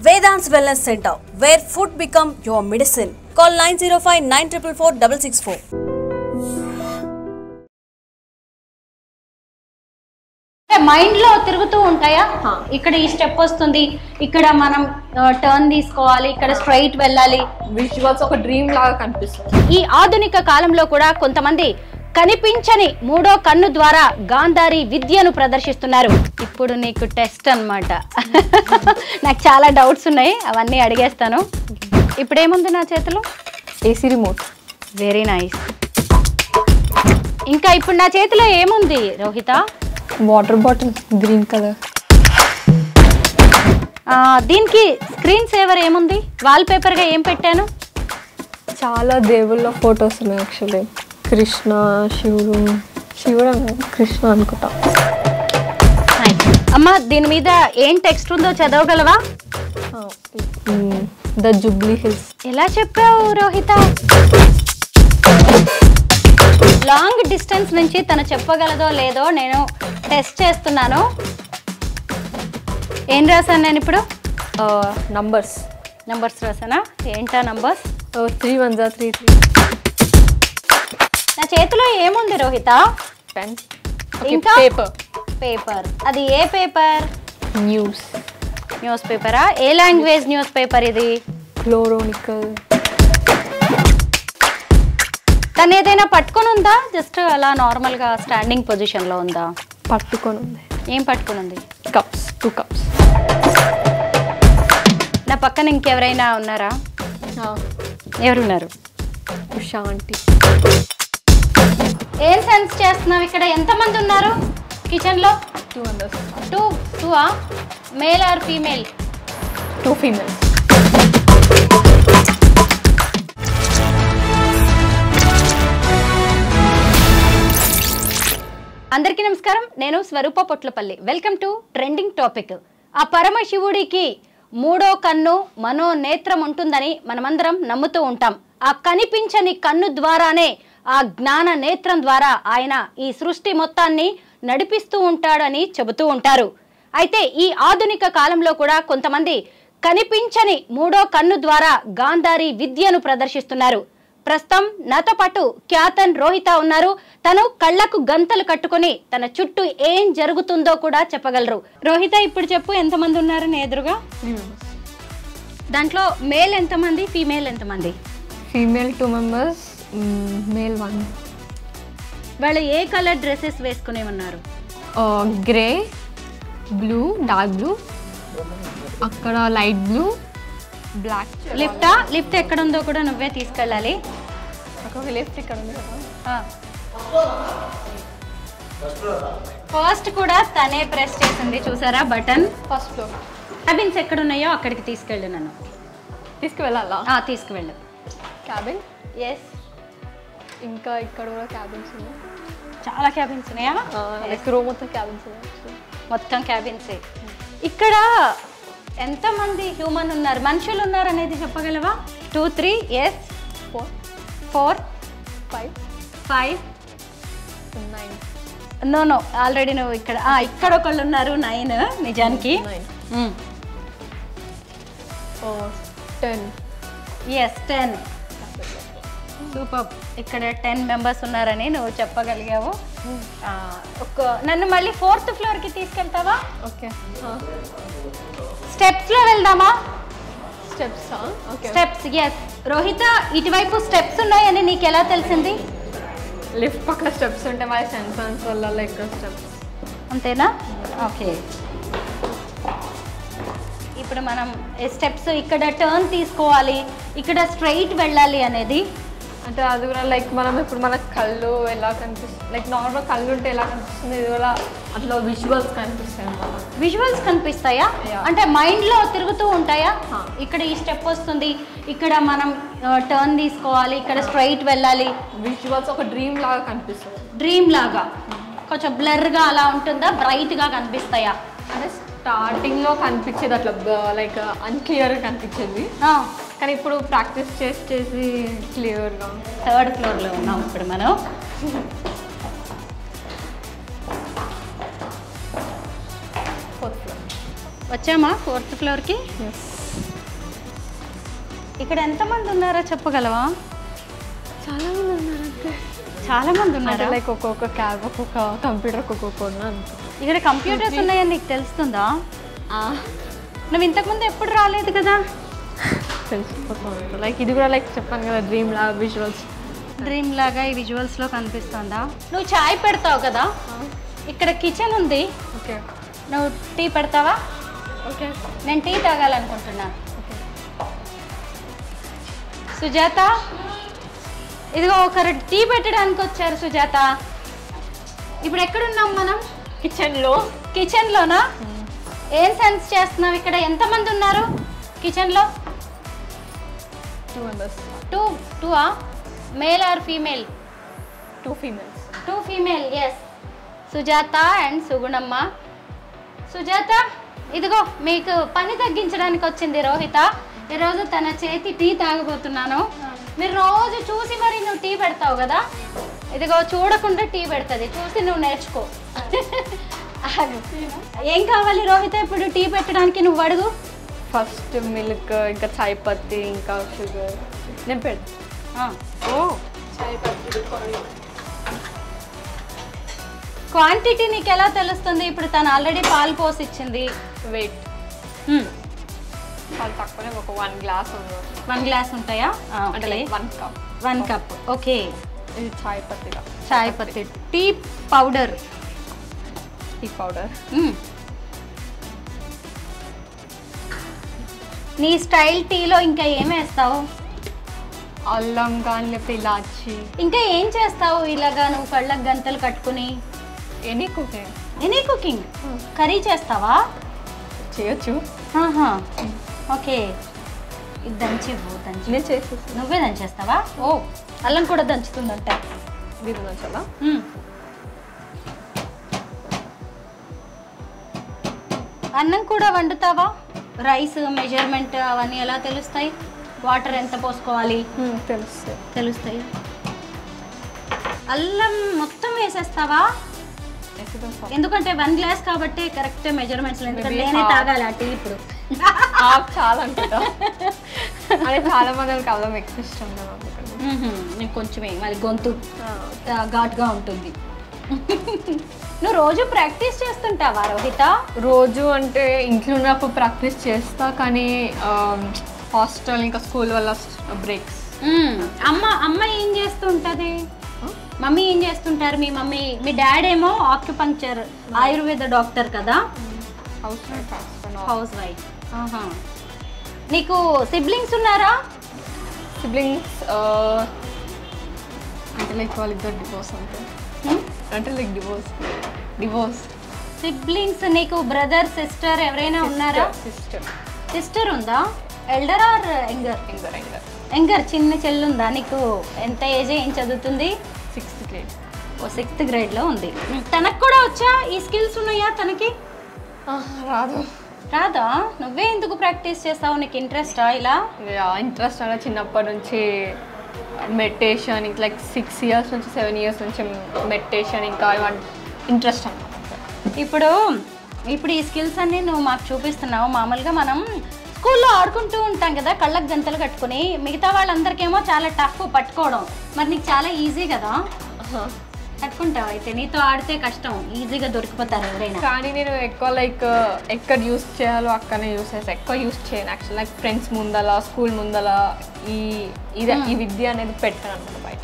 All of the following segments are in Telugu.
Vedant's Wellness Center, where food become your medicine. Call 905-944-664. Mind లో తిరుగుతూ ఉంటాయా? ఇక్కడ ఈ స్టెప్ వస్తుంది, ఇక్కడ మనం టర్న్ తీసుకోవాలి, ఇక్కడ స్ట్రైట్ వెళ్ళాలి. విజువల్స్ ఒక డ్రీమ్ లాగా కనిపిస్తుంది. ఈ ఆధునిక కాలంలో కూడా కొంతమంది కనిపించని మూడో కన్ను ద్వారా గాంధారి విద్యను ప్రదర్శిస్తున్నారు. ఇప్పుడు నీకు టెస్ట్ అన్నమాట. నాకు చాలా డౌట్స్ ఉన్నాయి, అవన్నీ అడిగేస్తాను. ఇప్పుడు ఏముంది నా చేతిలో? AC remote. Very nice. ఇంకా ఇప్పుడు నా చేతిలో ఏముంది Rohita? Water bottle green colour. దీనికి స్క్రీన్ సేవర్ ఏముంది? వాల్ పేపర్ గా ఏం పెట్టాను? చాలా దేవుళ్ళ ఫొటోస్ ఉన్నాయి. యాక్చువల్లీ కృష్ణ, శివుడు కృష్ణ అనుకుంటా. అమ్మ, దీని మీద ఏం టెక్స్ట్ ఉందో చదవగలవా? ద జూబ్లీ హిల్స్. ఎలా చెప్పావు రోహిత? లాంగ్ డిస్టెన్స్ నుంచి తను చెప్పగలదో లేదో నేను టెస్ట్ చేస్తున్నాను. ఏం రాశాను నేను ఇప్పుడు? నంబర్స్ రాసానా? ఏంటా నంబర్స్? 3 1 3 3. నా చేతిలో ఏముంది రోహిత? పెన్. ఇంకా పేపర్. అది ఏ పేపర్? న్యూస్ పేపరా? ఏ లాంగ్వేజ్ న్యూస్ పేపర్ ఇది? క్లోరోనికల్. తను ఏదైనా పట్టుకొని ఉందా? జస్ట్ అలా నార్మల్ గా స్టాండింగ్ పొజిషన్ లో ఉందా? పట్టుకొని ఉంది. ఏం పట్టుకొని ఉంది? 2 cups. నా పక్కన ఇంకెవరైనా ఉన్నారా? ఎవరున్నారు? ఉషా ఆంటీ. ఏం సెన్స్ చేస్తున్నావు? ఇక్కడ ఎంతమంది ఉన్నారు కిచెన్ లో? 2 members. 2 male or female? 2 females. అందరికీ నమస్కారం, నేను Swarupa Potlapalli. Welcome to trending topic. ఆ పరమశివుడికి మూడో కన్ను మనోనేత్రం ఉంటుందని మనమందరం నమ్ముతూ ఉంటాం. ఆ కనిపించని కన్ను ద్వారానే, ఆ జ్ఞాన నేత్రం ద్వారా ఆయన ఈ సృష్టి మొత్తాన్ని నడిపిస్తూ ఉంటాడని చెబుతూ ఉంటారు. అయితే ఈ ఆధునిక కాలంలో కూడా కొంతమంది కనిపించని మూడో కన్ను ద్వారా గాంధారి విద్యను ప్రదర్శిస్తున్నారు. ప్రస్తుతం నాతో పాటు ఖ్యాతన్ రోహిత ఉన్నారు. తను కళ్ళకు గంతలు కట్టుకొని తన చుట్టూ ఏం జరుగుతుందో కూడా చెప్పగలరు. రోహిత, ఇప్పుడు చెప్పు, ఎంతమంది ఉన్నారు నీ ఎదురుగా? 3 members. దాంట్లో మేల్ ఎంతమంది, ఫీమేల్ ఎంతమంది? Female 2 members, male 1. వాళ్ళు ఏ కలర్ డ్రెస్సెస్ వేసుకునే ఉన్నారు? గ్రే, బ్లూ, డార్క్ బ్లూ, అక్కడ లైట్ బ్లూ, బ్లాక్. లిఫ్ట్ ఎక్కడ ఉందో కూడా నువ్వే తీసుకెళ్ళాలి. లిఫ్ట్ ఇక్కడ ఉంది కదా. ఫస్ట్ కూడా తనే ప్రెస్ చేసింది, చూసారా బటన్? First floor. క్యాబిన్స్ ఎక్కడ ఉన్నాయో అక్కడికి తీసుకెళ్ళు. నన్ను తీసుకువెళ్ళాలా? తీసుకువెళ్ళు. క్యాబిన్. ఎస్. ఇంకా ఇక్కడ కూడా క్యాబిన్స్ ఉన్నాయి. చాలా క్యాబిన్స్ ఉన్నాయా? రూమ్ మొత్తం క్యాబిన్స్ ఉన్నాయి. మొత్తం క్యాబిన్సే. ఇక్కడ ఎంతమంది హ్యూమన్ ఉన్నారు, మనుషులు ఉన్నారు అనేది చెప్పగలవా? 2 3 ఎస్ 4 5 5 9. నో ఆల్రెడీ నువ్వు ఇక్కడ ఒకళ్ళు ఉన్నారు. 9 నిజానికి. 10. ఎస్ 10. సూపర్. ఇక్కడ 10 మెంబర్స్ ఉన్నారని నువ్వు చెప్పగలిగావు. నన్ను మళ్ళీ 4th ఫ్లోర్కి తీసుకెళ్తావా? ఓకే. స్టెప్స్లో వెళ్దామా? స్టెప్స్. ఎస్. రోహిత, ఇటువైపు స్టెప్స్ ఉన్నాయని నీకు ఎలా తెలిసింది? లిఫ్ట్ పక్కన స్టెప్స్ ఉంటే మై సెన్సర్స్ వల్ల ఇక్కడ స్టెప్స్. అంతేనా? ఓకే. ఇప్పుడు మనం స్టెప్స్, ఇక్కడ టర్న్ తీసుకోవాలి, ఇక్కడ స్ట్రైట్ వెళ్ళాలి అనేది అంటే అది కూడా లైక్ మనం ఇప్పుడు మన కళ్ళు ఎలా కనిపిస్తుంది, లైక్ నార్మల్ కళ్ళు ఉంటే ఎలా కనిపిస్తుంది, ఇది కూడా అట్లా విజువల్స్ కనిపిస్తాయి అన్నమాట. విజువల్స్ కనిపిస్తాయా? అంటే మైండ్ లో తిరుగుతూ ఉంటాయా? ఇక్కడ ఈ స్టెప్ వస్తుంది, ఇక్కడ మనం టర్న్ తీసుకోవాలి, ఇక్కడ స్ట్రైట్ వెళ్ళాలి. విజువల్స్ ఒక డ్రీమ్ లాగా కనిపిస్తుంది. డ్రీమ్ లాగా కొంచెం బ్లర్ గా అలా ఉంటుందా, బ్రైట్ గా కనిపిస్తాయా? అంటే స్టార్టింగ్ లో కనిపించేది అట్లా లైక్ అన్క్లియర్ గా కనిపించేది, కానీ ఇప్పుడు ప్రాక్టీస్ చేసి క్లియర్గా. 3rd ఫ్లోర్లో ఉన్నాం ఇప్పుడు మనం. వచ్చామా 4th ఫ్లోర్కి? ఇక్కడ ఎంతమంది ఉన్నారో చెప్పగలవా? చాలా మంది ఉన్నారు. చాలా మంది ఉన్నారా? లైక్ ఒక్కొక్క క్యాబ్, ఒక్కొక్క కంప్యూటర్, ఒక్కొక్క ఉన్నారు. ఇక్కడ కంప్యూటర్స్ ఉన్నాయని నీకు తెలుస్తుందా? నువ్వు ఇంతకుముందు ఎప్పుడు రాలేదు కదా? తెలిసిపోతుంది. లైక్ ఇది కూడా లైక్ చెప్పాను కదా, డ్రీమ్ లాగా విజువల్స్. డ్రీమ్ లాగా ఈ విజువల్స్లో కనిపిస్తుందా? నువ్వు చాయ్ పెడతావు కదా, ఇక్కడ కిచెన్ ఉంది. ఓకే, నువ్వు టీ పెడతావా? ఓకే, నేను టీ తాగాలనుకుంటున్నా. సుజాత, ఇదిగో ఒకరు టీ పెట్టడానికి వచ్చారు. సుజాత, ఇప్పుడు ఎక్కడున్నాం మనం? కిచెన్లోనా? ఏం సెన్స్ చేస్తున్నావు? ఇక్కడ ఎంతమంది ఉన్నారు కిచెన్లో? 2 members. Two male or female? 2 females. 2 female, yes. Sujatha and Sugunamma. Sujatha, ఇదిగో మీకు పని తగ్గించడానికి వచ్చింది రోహిత. ఈరోజు తన చేతి టీ తాగబోతున్నాను. మీరు రోజు చూసి మరి నువ్వు టీ పెడతావు కదా, ఇదిగో చూడకుండా టీ పెడుతుంది, చూసి నువ్వు నేర్చుకో. ఏం కావాలి రోహిత ఇప్పుడు టీ పెట్టడానికి? నువ్వు అడుగు. ఫస్ట్ మిల్క్, ఇంకా చాయ్ పత్తి, ఇంకా షుగర్. నేను పెడతా. చాయ్ పత్తి క్వాంటిటీ నీకు ఎలా తెలుస్తుంది? ఇప్పుడు తను ఆల్రెడీ పాలు పోసి ఇచ్చింది. వెయిట్ చాలా తక్కువనే, ఒక 1 glass ఉంది. 1 glass ఉంటాయా? అంటే లైక్ 1 cup. 1 cup. ఓకే. ఇది చాయ్ పత్తిగా. చాయ్ పత్తి. Tea powder. Tea powder. నీ స్టైల్ టీలో ఇంకా ఏం వేస్తావు? అల్లం కానీ లేకపోతే ఇలాచి. ఇంకా ఏం చేస్తావు ఇలాగా నువ్వు కళ్ళకు గంతలు కట్టుకుని? Any cooking. Any cooking? Curry చేస్తావా? చేయొచ్చు. ఓకే, ఇది దంచివ్వు. నేను చేసేసి. నువ్వే దంచేస్తావా? ఓ, అల్లం కూడా దంచుతుందంట. దీని దంచాలా? అన్నం కూడా వండుతావా? రైస్ మెజర్మెంట్ అవన్నీ ఎలా తెలుస్తాయి? వాటర్ ఎంత పోసుకోవాలి? తెలుస్తాయి. అల్లం మొత్తం వేసేస్తావా? ఎందుకంటే 1 glass కాబట్టి కరెక్ట్ మెజర్మెంట్స్. ఎందుకంటే నేనే తాగాలి ఆ టీ ఇప్పుడు. చాలా అనుకుంటా. అదే చాలా మందికి అల్లం ఎక్కువ ఇష్టం. నేను కొంచెమే, మరి గొంతు ఘాట్గా ఉంటుంది. నువ్వు రోజు ప్రాక్టీస్ చేస్తుంటావా రోహిత? రోజు అంటే ఇంట్లో ఉన్నప్పుడు ప్రాక్టీస్ చేస్తా, కానీ హాస్టల్ ఇంకా స్కూల్ వల్ల బ్రేక్స్. అమ్మ ఏం చేస్తుంటది? మమ్మీ ఏం చేస్తుంటారు? మీ మమ్మీ, మీ డాడ్ ఏమో ఆక్యుపంక్చర్ ఆయుర్వేద డాక్టర్ కదా. Housewife. నీకు సిబ్లింగ్స్ ఉన్నారా? సిబ్లింగ్స్ అంటే లైక్ వాళ్ళిద్దరు డివోర్స్. అంటే లైక్ డివోర్స్. సిబ్లింగ్స్ నీకు బ్రదర్ సిస్టర్ ఎవరైనా ఉన్నారా? సిస్టర్ ఉందా? Elder or younger? యంగర్. చిన్న చెల్లి ఉందా నీకు? ఎంత ఏజ్? ఏం చదువుతుంది? 6th grade. ఓ 6th gradeలో ఉంది. తనకు కూడా వచ్చా ఈ స్కిల్స్? ఉన్నాయా తనకి? రాదా? నువ్వే ఎందుకు ప్రాక్టీస్ చేస్తావు? నీకు ఇంట్రెస్టా ఇలా? ఇంట్రెస్ట్ అలా చిన్నప్పటి నుంచి మెడిటేషన్, లైక్ 6 years నుంచి 7 years నుంచి మెడిటేషన్, ఇంకా ఇంట్రెస్ట్ అన్నమాట. ఇప్పుడు ఈ స్కిల్స్ అన్నీ నువ్వు మాకు చూపిస్తున్నావు. మామూలుగా మనం స్కూల్లో ఆడుకుంటూ ఉంటాం కదా కళ్ళకు గంతలు కట్టుకుని, మిగతా వాళ్ళందరికేమో చాలా టఫ్ పట్టుకోవడం. మరి నీకు చాలా ఈజీ కదా, కట్టుకుంటావు. అయితే నీతో ఆడితే కష్టం, ఈజీగా దొరికిపోతారు ఎవరైనా. కానీ నేను ఎక్కువ లైక్ ఎక్కడ యూస్ చేయాలో అక్కడనే యూస్ చేస్తాను. ఎక్కువ యూస్ చేయను యాక్చువల్. లైక్ ఫ్రెండ్స్ ముందల, స్కూల్ ముందల ఈ విద్య అనేది పెట్టాను అనమాట.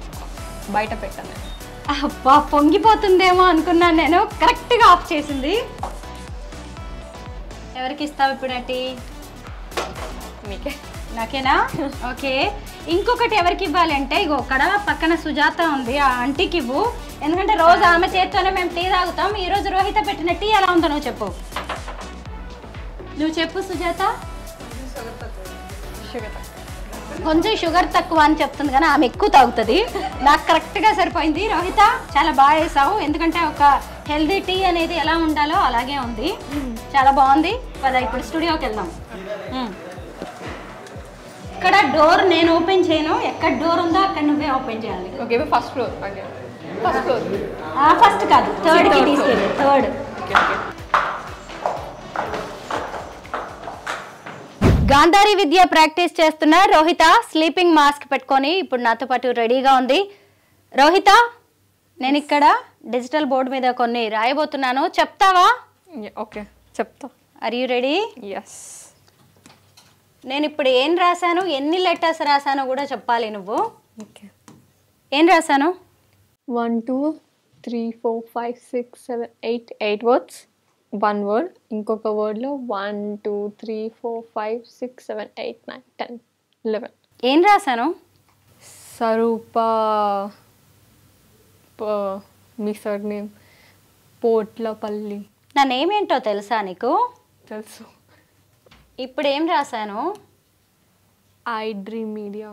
బయట పెట్టాను. అబ్బా, పొంగిపోతుందేమో అనుకున్నాను నేను. కరెక్ట్గా ఆఫ్ చేసింది. ఎవరికి ఇస్తావు ఇప్పుడు టీ? మీకే. నాకేనా? ఓకే. ఇంకొకటి ఎవరికి ఇవ్వాలి అంటే ఇగో అక్కడ పక్కన సుజాత ఉంది, ఆ ఆంటీకి ఇవ్వు. ఎందుకంటే రోజు ఆమె చేత్తోనే మేము టీ తాగుతాం. ఈరోజు రోహిత పెట్టిన టీ ఎలా ఉందో నువ్వు చెప్పు. సుజాత. కొంచెం షుగర్ తక్కువ అని చెప్తుంది కానీ ఆమె ఎక్కువ తాగుతుంది. నాకు కరెక్ట్గా సరిపోయింది. రోహిత చాలా బాగా వేసావు. ఎందుకంటే ఒక హెల్దీ టీ అనేది ఎలా ఉండాలో అలాగే ఉంది. చాలా బాగుంది. పద ఇప్పుడు స్టూడియోకి వెళ్దాం. ఇక్కడ డోర్ నేను ఓపెన్ చేయను. ఎక్కడ డోర్ ఉందో అక్కడ నువ్వే ఓపెన్ చేయాలి. Okay, first floor. ఫస్ట్ కాదు, థర్డ్కి తీసుకెళ్ళి. థర్డ్. గాంధారి విద్య ప్రాక్టీస్ చేస్తున్న రోహిత స్లీపింగ్ మాస్క్ పెట్టుకొని ఇప్పుడు నాతో పాటు రెడీగా ఉంది. రోహిత, నేను ఇక్కడ డిజిటల్ బోర్డు మీద కొన్ని రాయబోతున్నాను, చెప్తావా? ఓకే, చెప్తా. Are you ready? ఎస్. నేను ఇప్పుడు ఏం రాశాను, ఎన్ని లెటర్స్ రాశానో కూడా చెప్పాలి నువ్వు. ఓకే. ఏం రాశాను? 1 2 3 4 5 6 7 8 వర్డ్స్, 1 వర్డ్. ఇంకొక వర్డ్లో 1 2 3 4 5 6 7 8 9 10 11. ఏం రాశాను? స్వరూప, మీ సర్ నేమ్ పోట్లపల్లి. నా నేమ్ ఏంటో తెలుసా నీకు? తెలుసు. ఇప్పుడు ఏం రాశాను? I dream media.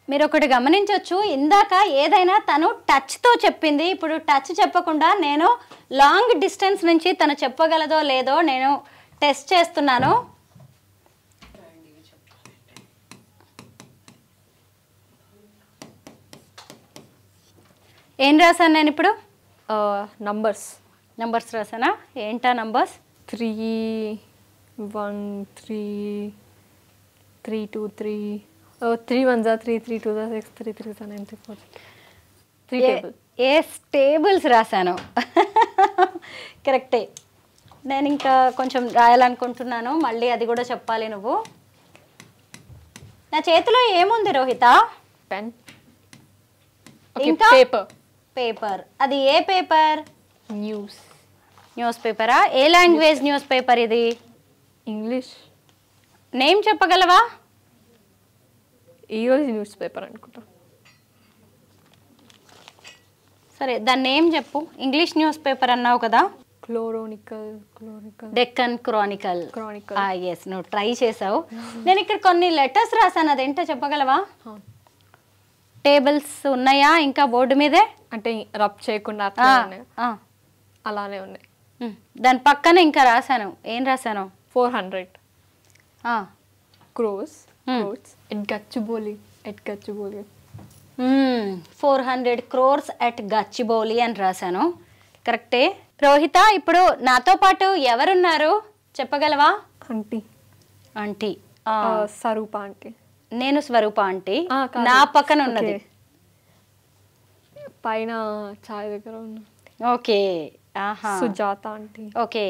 మీరు ఒకటి గమనించవచ్చు, ఇందాక ఏదైనా తను టచ్తో చెప్పింది, ఇప్పుడు టచ్ చెప్పకుండా నేను లాంగ్ డిస్టెన్స్ నుంచి తను చెప్పగలదో లేదో నేను టెస్ట్ చేస్తున్నాను. ఏం రాశాను నేను ఇప్పుడు? నంబర్స్ రాసానా? ఏంటా నంబర్స్? 3 1 3 3 2 3 3 1 3 3 2 6 3 3 9 3 4 3 టేబుల్. ఏ టేబుల్స్ రాశాను. కరెక్టే. నేను ఇంకా కొంచెం రాయాలనుకుంటున్నాను, మళ్ళీ అది కూడా చెప్పాలి నువ్వు. నా చేతిలో ఏముంది రోహిత? పెన్. ఇంకా పేపర్. పేపర్. అది ఏ పేపర్? న్యూస్ పేపరా? ఏ లాంగ్వేజ్ న్యూస్ పేపర్ ఇది? ఇంగ్లీష్. నేమ్ చెప్పగలవా? ఈరోజు న్యూస్ పేపర్ అనుకుంటా. సరే, దాని నేమ్ చెప్పు. ఇంగ్లీష్ న్యూస్ పేపర్ అన్నావు కదా. Chronicle. Deccan Chronicle. Chronicle. Yes, నువ్వు ట్రై చేసావు. నేను ఇక్కడ కొన్ని లెటర్స్ రాసాను, అదేంటో చెప్పగలవా? టేబుల్స్ ఉన్నాయా ఇంకా బోర్డు మీదే? అంటే రబ్ చేయకుండా అలానే ఉన్నాయి. దాని పక్కన ఇంకా రాశాను. ఏం రాశాను? 400 crores at Gachibowli. 400 crores at Gachibowli అని రాశాను. కరెక్టే. రోహిత, ఇప్పుడు నాతో పాటు ఎవరున్నారు చెప్పగలవా? ఆంటీ. స్వరూప ఆంటీ. నేను స్వరూప ఆంటీ. నా పక్కన ఉన్నది పైన చాయ్ దగ్గర ఉన్న ఓకే సుజాత ఆంటీ. ఓకే.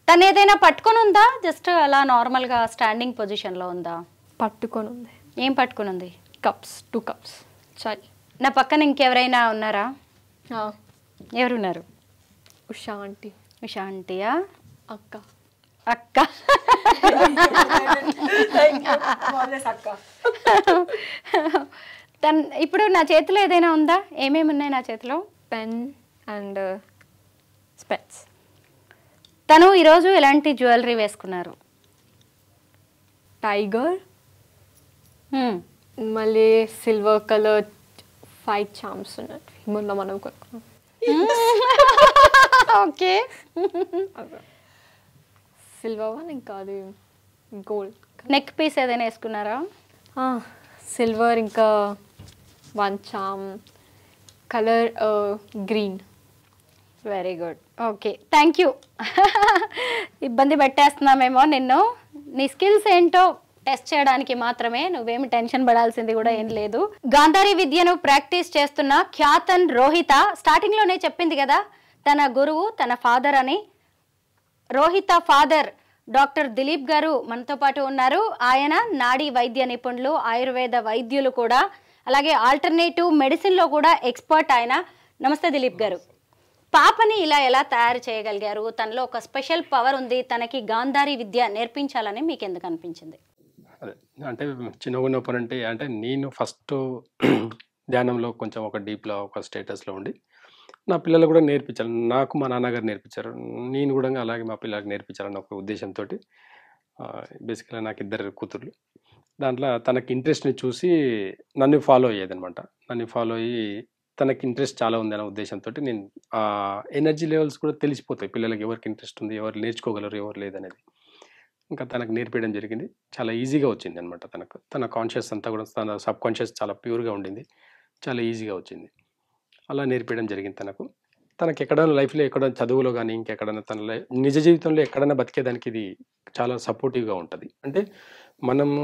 తను ఏదైనా పట్టుకొని ఉందా? జస్ట్ అలా నార్మల్ గా స్టాండింగ్ పొజిషన్ లో ఉందా? పట్టుకొని ఉంది. ఏం పట్టుకొని ఉంది? 2 cups చాయ్. నా పక్కన ఇంకెవరైనా ఉన్నారా? ఎవరున్నారు? ఉషా ఆంటీ. ఉషా ఆంటీయా? అక్క. ఇప్పుడు నా చేతిలో ఏదైనా ఉందా? ఏమేమి ఉన్నాయి నా చేతిలో? పెన్ అండ్ స్పెట్స్. తను ఈరోజు ఎలాంటి జ్యువెలరీ వేసుకున్నారు? టైగర్, మళ్ళీ సిల్వర్ కలర్ 5 charms ఉన్నట్టు మొన్న మనం కొనుక్కున్నాం. ఓకే. సిల్వర్ వన్, ఇంకా అది గోల్డ్. నెక్ పీస్ ఏదైనా వేసుకున్నారా? సిల్వర్, ఇంకా 1 charm colour green. Very good. Okay, thank you. ఇబ్బంది పెట్టేస్తున్నామేమో నిన్ను. నీ స్కిల్స్ ఏంటో టెస్ట్ చేయడానికి మాత్రమే, నువ్వేమి టెన్షన్ పడాల్సింది కూడా ఏం లేదు. గాంధారి విద్యను ప్రాక్టీస్ చేస్తున్న ఖ్యాతన్ రోహిత స్టార్టింగ్లోనే చెప్పింది కదా తన గురువు తన ఫాదర్ అని. రోహిత ఫాదర్ డాక్టర్ దిలీప్ గారు మనతో పాటు ఉన్నారు. ఆయన నాడీ వైద్య నిపుణులు, ఆయుర్వేద వైద్యులు కూడా, అలాగే ఆల్టర్నేటివ్ మెడిసిన్లో కూడా ఎక్స్పర్ట్ ఆయన. నమస్తే దిలీప్ గారు. పాపని ఇలా ఎలా తయారు చేయగలిగారు? తనలో ఒక స్పెషల్ పవర్ ఉంది, తనకి గాంధారి విద్య నేర్పించాలని మీకు ఎందుకు అనిపించింది? అదే అంటే చిన్నగా ఉన్నప్పుడు అంటే నేను ఫస్ట్ ధ్యానంలో కొంచెం ఒక డీప్లో ఒక స్టేటస్లో ఉండి నా పిల్లలు కూడా నేర్పించాలి. నాకు మా నాన్నగారు నేర్పించారు, నేను కూడా అలాగే మా పిల్లలకు నేర్పించాలని ఒక ఉద్దేశంతో బేసిక్గా నాకు 2 కూతుర్లు. దాంట్లో తనకి ఇంట్రెస్ట్ని చూసి నన్ను ఫాలో అయ్యేదనమాట. నన్ను ఫాలో అయ్యి తనకి ఇంట్రెస్ట్ చాలా ఉంది అనే ఉద్దేశంతో నేను ఎనర్జీ లెవెల్స్ కూడా తెలిసిపోతాయి పిల్లలకి, ఎవరికి ఇంట్రెస్ట్ ఉంది, ఎవరు నేర్చుకోగలరు, ఎవరు లేదనేది. ఇంకా తనకు నేర్పించడం జరిగింది. చాలా ఈజీగా వచ్చింది అనమాట. తన కాన్షియస్ అంతా కూడా, తన సబ్ కాన్షియస్ చాలా ప్యూర్గా ఉండింది, చాలా ఈజీగా వచ్చింది. అలా నేర్పించడం జరిగింది తనకు. తనకి ఎక్కడైనా లైఫ్‌లో ఎక్కడైనా చదువులో గానీ, ఇంకెక్కడైనా తన నిజ జీవితంలో ఎక్కడైనా బతికేదానికి ఇది చాలా సపోర్టివ్‌గా ఉంటది. అంటే మనము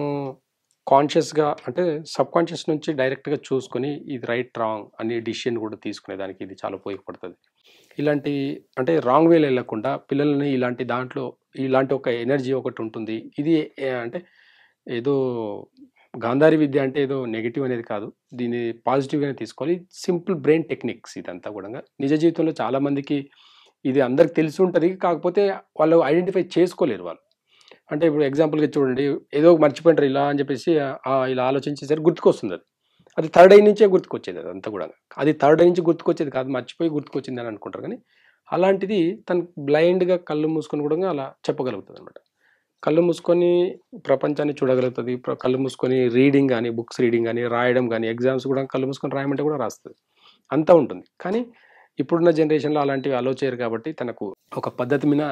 కాన్షియస్‌గా అంటే సబ్‌కాన్షియస్ నుంచి డైరెక్ట్‌గా చూసుకొని ఇది రైట్, రాంగ్ అని డిసిషన్ కూడా తీసుకునేదానికి ఇది చాలా ఉపయోగపడుతది. ఇలాంటి అంటే రాంగ్ వేలో ఎళ్ళకుండా పిల్లల్ని ఇలాంటి దాంట్లో ఇలాంటి ఒక ఎనర్జీ ఒకటుంటుంది. ఇది అంటే ఏదో గాంధారి విద్య అంటే ఏదో నెగెటివ్ అనేది కాదు. దీన్ని పాజిటివ్‌గానే తీసుకోవాలి. సింపుల్ బ్రెయిన్ టెక్నిక్స్ ఇదంతా గూడంగా. నిజ జీవితంలో చాలా మందికి ఇది అందరికి తెలిసి ఉంటది. కాకపోతే వాళ్ళు ఐడెంటిఫై చేసుకోలేరు వాళ్ళు. అంటే ఇప్పుడు ఎగ్జాంపుల్‌గా చూడండి, ఏదో మర్చిపోయింటారు ఇలా అని చెప్పేసి ఇలా ఆలోచించేసరికి గుర్తుకొస్తుందది. అది థర్డ్ ఐ నుంచే గుర్తుకొచ్చేది అదంతా గూడాను. అది థర్డ్ ఐ నుంచి గుర్తుకొచ్చేది కాదు. మర్చిపోయి గుర్తుకొచ్చిందని అనుకుంటారు గానీ, అలాంటిది తను బ్లైండ్‌గా కళ్ళు మూసుకొని గూడంగా అలా చెప్పగలుగుతదనమాట. కళ్ళు మూసుకొని ప్రపంచాన్ని చూడగలుగుతది. కళ్ళు మూసుకొని రీడింగ్ గాని, బుక్స్ రీడింగ్ గాని, రాయడం గాని, ఎగ్జామ్స్ గూడా కళ్ళు మూసుకొని రాయమంటే గూడా రాస్తది. అంతా ఉంటుంది. కానీ ఇప్పుడున్న జనరేషన్‌లో అలాంటివి అలో చేయరు కాబట్టి తనకు ఒక పద్ధతి మీద